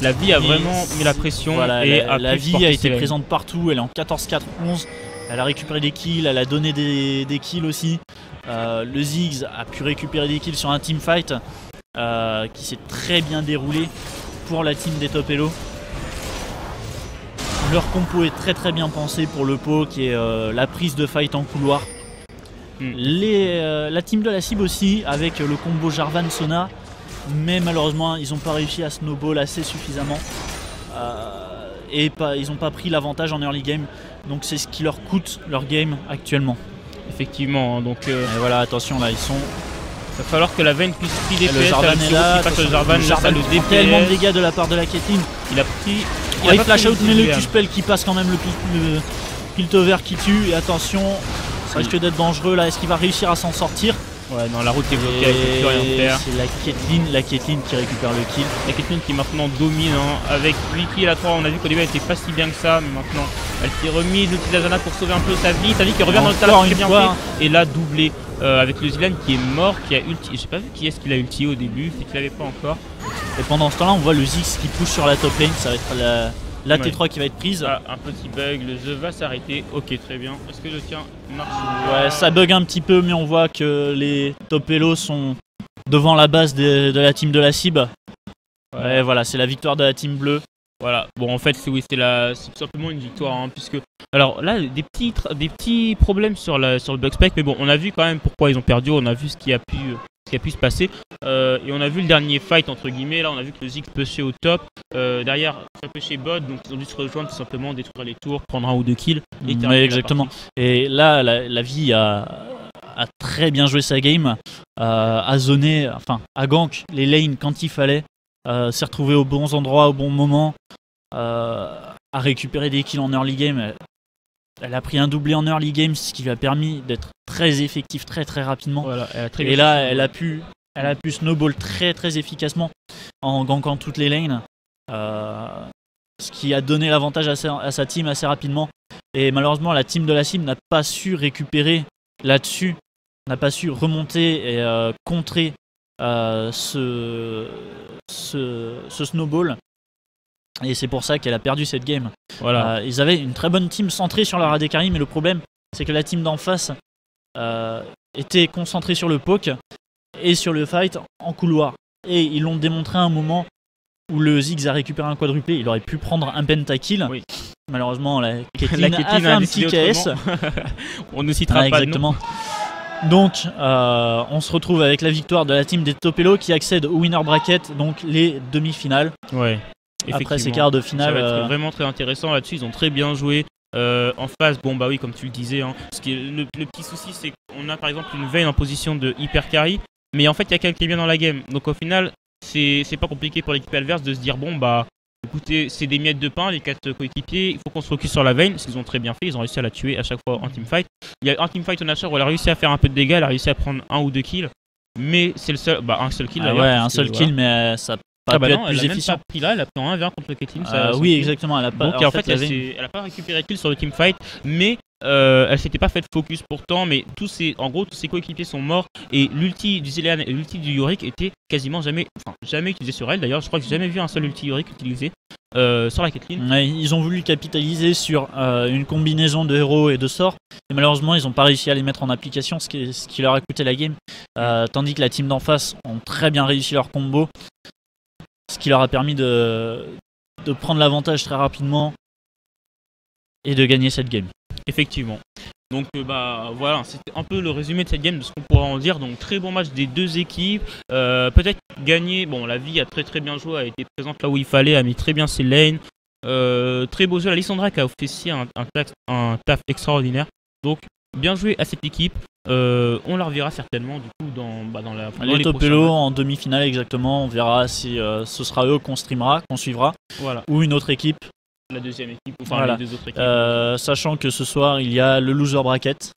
[SPEAKER 1] La vie a vraiment mis la pression.
[SPEAKER 2] Voilà,
[SPEAKER 1] et
[SPEAKER 2] la vie a été présente partout. Elle est en 14-4-11. Elle a récupéré des kills. Elle a donné des kills aussi. Le Ziggs a pu récupérer des kills sur un teamfight qui s'est très bien déroulé pour la team des top elo. Leur compo est très bien pensé pour le pot qui est la prise de fight en couloir. La team de la cible aussi avec le combo Jarvan Sona, mais malheureusement ils n'ont pas réussi à snowball assez suffisamment et ils n'ont pas pris l'avantage en early game, donc c'est ce qui leur coûte leur game actuellement.
[SPEAKER 1] Effectivement, donc
[SPEAKER 2] et voilà, attention là ils sont.
[SPEAKER 1] Il va falloir que la Vayne puisse pris des
[SPEAKER 2] le Jarvan est là,
[SPEAKER 1] le Jarvan
[SPEAKER 2] prend tellement de dégâts de la part de la Caitlyn.
[SPEAKER 1] Il a pris.
[SPEAKER 2] Il flash out, mais le Q-spell qui passe quand même, le Piltover qui tue. Et attention, ça risque d'être dangereux là. Est-ce qu'il va réussir à s'en sortir?
[SPEAKER 1] Ouais, non, la route est bloquée, elle peut plus rien faire.
[SPEAKER 2] C'est la Caitlyn qui récupère le kill.
[SPEAKER 1] La Caitlyn qui maintenant domine avec 8 kills à 3. On a vu qu'au début elle était pas si bien que ça, mais maintenant elle s'est remise l'outil d'Azana pour sauver un peu sa vie qui revient dans le talent qui est bien fait. Et là, doublé avec le Zilean qui est mort, qui a ulti. J'ai pas vu qui est-ce qu'il a ulti au début, c'est qu'il l'avait pas encore.
[SPEAKER 2] Et pendant ce temps-là, on voit le Ziggs qui pousse sur la top lane. Ça va être la T3 qui va être prise.
[SPEAKER 1] Ah, un petit bug, le jeu va s'arrêter. Ok, très bien. Est-ce que le tien marche?
[SPEAKER 2] Ouais, ça bug un petit peu, mais on voit que les top elo sont devant la base de la team de la cible. Ouais, voilà, c'est la victoire de la team bleue.
[SPEAKER 1] Voilà, bon en fait c'est tout simplement une victoire hein, puisque alors là des petits problèmes sur le bug spec, mais bon on a vu quand même pourquoi ils ont perdu, on a vu ce qui a pu se passer et on a vu le dernier fight entre guillemets. Là on a vu que le Ziggs pushait au top, derrière ça pushait bot, donc ils ont dû se rejoindre tout simplement, détruire les tours, prendre 1 ou 2 kills et terminer.
[SPEAKER 2] Exactement. Et là la vie a très bien joué sa game, a zoné, enfin à gank les lanes quand il fallait. S'est retrouvé aux bons endroits au bon moment, a récupéré des kills en early game. Elle a pris un doublé en early game, ce qui lui a permis d'être très effectif très rapidement. Voilà, et là elle a pu snowball très efficacement en gankant toutes les lanes, ce qui a donné l'avantage à sa team assez rapidement. Et malheureusement la team de la cible n'a pas su récupérer là-dessus, n'a pas su remonter et contrer ce snowball, et c'est pour ça qu'elle a perdu cette game.
[SPEAKER 1] Voilà.
[SPEAKER 2] Ils avaient une très bonne team centrée sur leur AD carry, mais le problème c'est que la team d'en face était concentrée sur le poke et sur le fight en couloir, et ils l'ont démontré à un moment où le Ziggs a récupéré un quadruplé. Il aurait pu prendre un pentakill. Oui. Malheureusement la Caitlyn a fait un petit KS.
[SPEAKER 1] On ne citera pas
[SPEAKER 2] exactement. Donc on se retrouve avec la victoire de la team des top elo qui accède au winner bracket, donc les demi-finales.
[SPEAKER 1] Ouais.
[SPEAKER 2] Après ces quarts de finale.
[SPEAKER 1] Ça va être vraiment très intéressant là-dessus, ils ont très bien joué. En face, bon bah oui, comme tu le disais, hein, le petit souci c'est qu'on a par exemple une Vayne en position de hyper carry, mais en fait il y a quelqu'un qui est bien dans la game. Donc au final, c'est pas compliqué pour l'équipe adverse de se dire bon bah écoutez, c'est des miettes de pain, les 4 coéquipiers, il faut qu'on se focus sur la Vayne, ce qu'ils ont très bien fait, ils ont réussi à la tuer à chaque fois en teamfight. Il y a un teamfight au Nashor où elle a réussi à faire un peu de dégâts, elle a réussi à prendre 1 ou 2 kills, mais c'est un seul kill d'ailleurs.
[SPEAKER 2] Ouais, un seul kill, mais ça pas pu
[SPEAKER 1] non,
[SPEAKER 2] être plus
[SPEAKER 1] elle a même
[SPEAKER 2] efficient.
[SPEAKER 1] pas pris là, elle a pris en 1v1 contre Caitlyn.
[SPEAKER 2] Oui, exactement. Elle a pas.
[SPEAKER 1] Donc en fait,
[SPEAKER 2] il y avait
[SPEAKER 1] elle a pas récupéré kill sur le teamfight, mais elle s'était pas fait focus pourtant, mais tous ses coéquipiers sont morts et l'ulti du Zilean et l'ulti du Yorick étaient quasiment jamais utilisés sur elle. D'ailleurs, je crois que j'ai jamais vu un seul ulti Yorick utilisé sur la Caitlyn.
[SPEAKER 2] Ouais, ils ont voulu capitaliser sur une combinaison de héros et de sorts, et malheureusement ils n'ont pas réussi à les mettre en application, ce qui leur a coûté la game. Tandis que la team d'en face ont très bien réussi leur combo, ce qui leur a permis de prendre l'avantage très rapidement et de gagner cette game.
[SPEAKER 1] Effectivement. Donc voilà, c'était un peu le résumé de cette game, de ce qu'on pourra en dire. Donc très bon match des deux équipes. Peut-être gagné. Bon, la vie a très très bien joué, a été présente là où il fallait, a mis très bien ses lanes. Très beau jeu. La Lissandra qui a officié un taf extraordinaire. Donc bien joué à cette équipe. On la reverra certainement du coup dans les
[SPEAKER 2] Topelo en demi-finale exactement. On verra si ce sera eux qu'on streamera, qu'on suivra,
[SPEAKER 1] voilà,
[SPEAKER 2] ou une autre équipe.
[SPEAKER 1] La deuxième équipe, enfin
[SPEAKER 2] voilà.
[SPEAKER 1] les deux autres équipes.
[SPEAKER 2] Sachant que ce soir il y a le loser bracket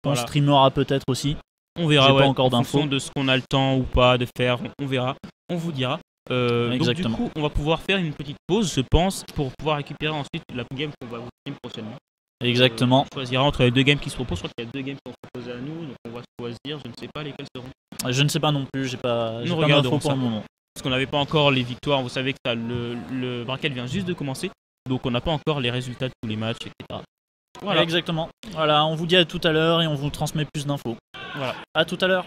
[SPEAKER 2] qu'on
[SPEAKER 1] Voilà.
[SPEAKER 2] streamera peut-être aussi.
[SPEAKER 1] On verra,
[SPEAKER 2] pas encore
[SPEAKER 1] en
[SPEAKER 2] d'infos.
[SPEAKER 1] fonction de ce qu'on a le temps ou pas de faire, on verra, on vous dira. Donc du coup, on va pouvoir faire une petite pause, je pense, pour pouvoir récupérer ensuite la game qu'on va vous stream prochainement.
[SPEAKER 2] Exactement.
[SPEAKER 1] On choisira entre les deux games qui se proposent. Je crois qu'il y a deux games qui sont proposées à nous, donc on va choisir. Je ne sais pas lesquelles seront.
[SPEAKER 2] Je ne sais pas non plus, j'ai pas
[SPEAKER 1] d'infos
[SPEAKER 2] pour le moment.
[SPEAKER 1] Parce qu'on n'avait pas encore les victoires. Vous savez que le bracket vient juste de commencer, donc on n'a pas encore les résultats de tous les matchs, etc. Voilà.
[SPEAKER 2] Exactement. Voilà, on vous dit à tout à l'heure et on vous transmet plus d'infos.
[SPEAKER 1] Voilà.
[SPEAKER 2] À tout à l'heure.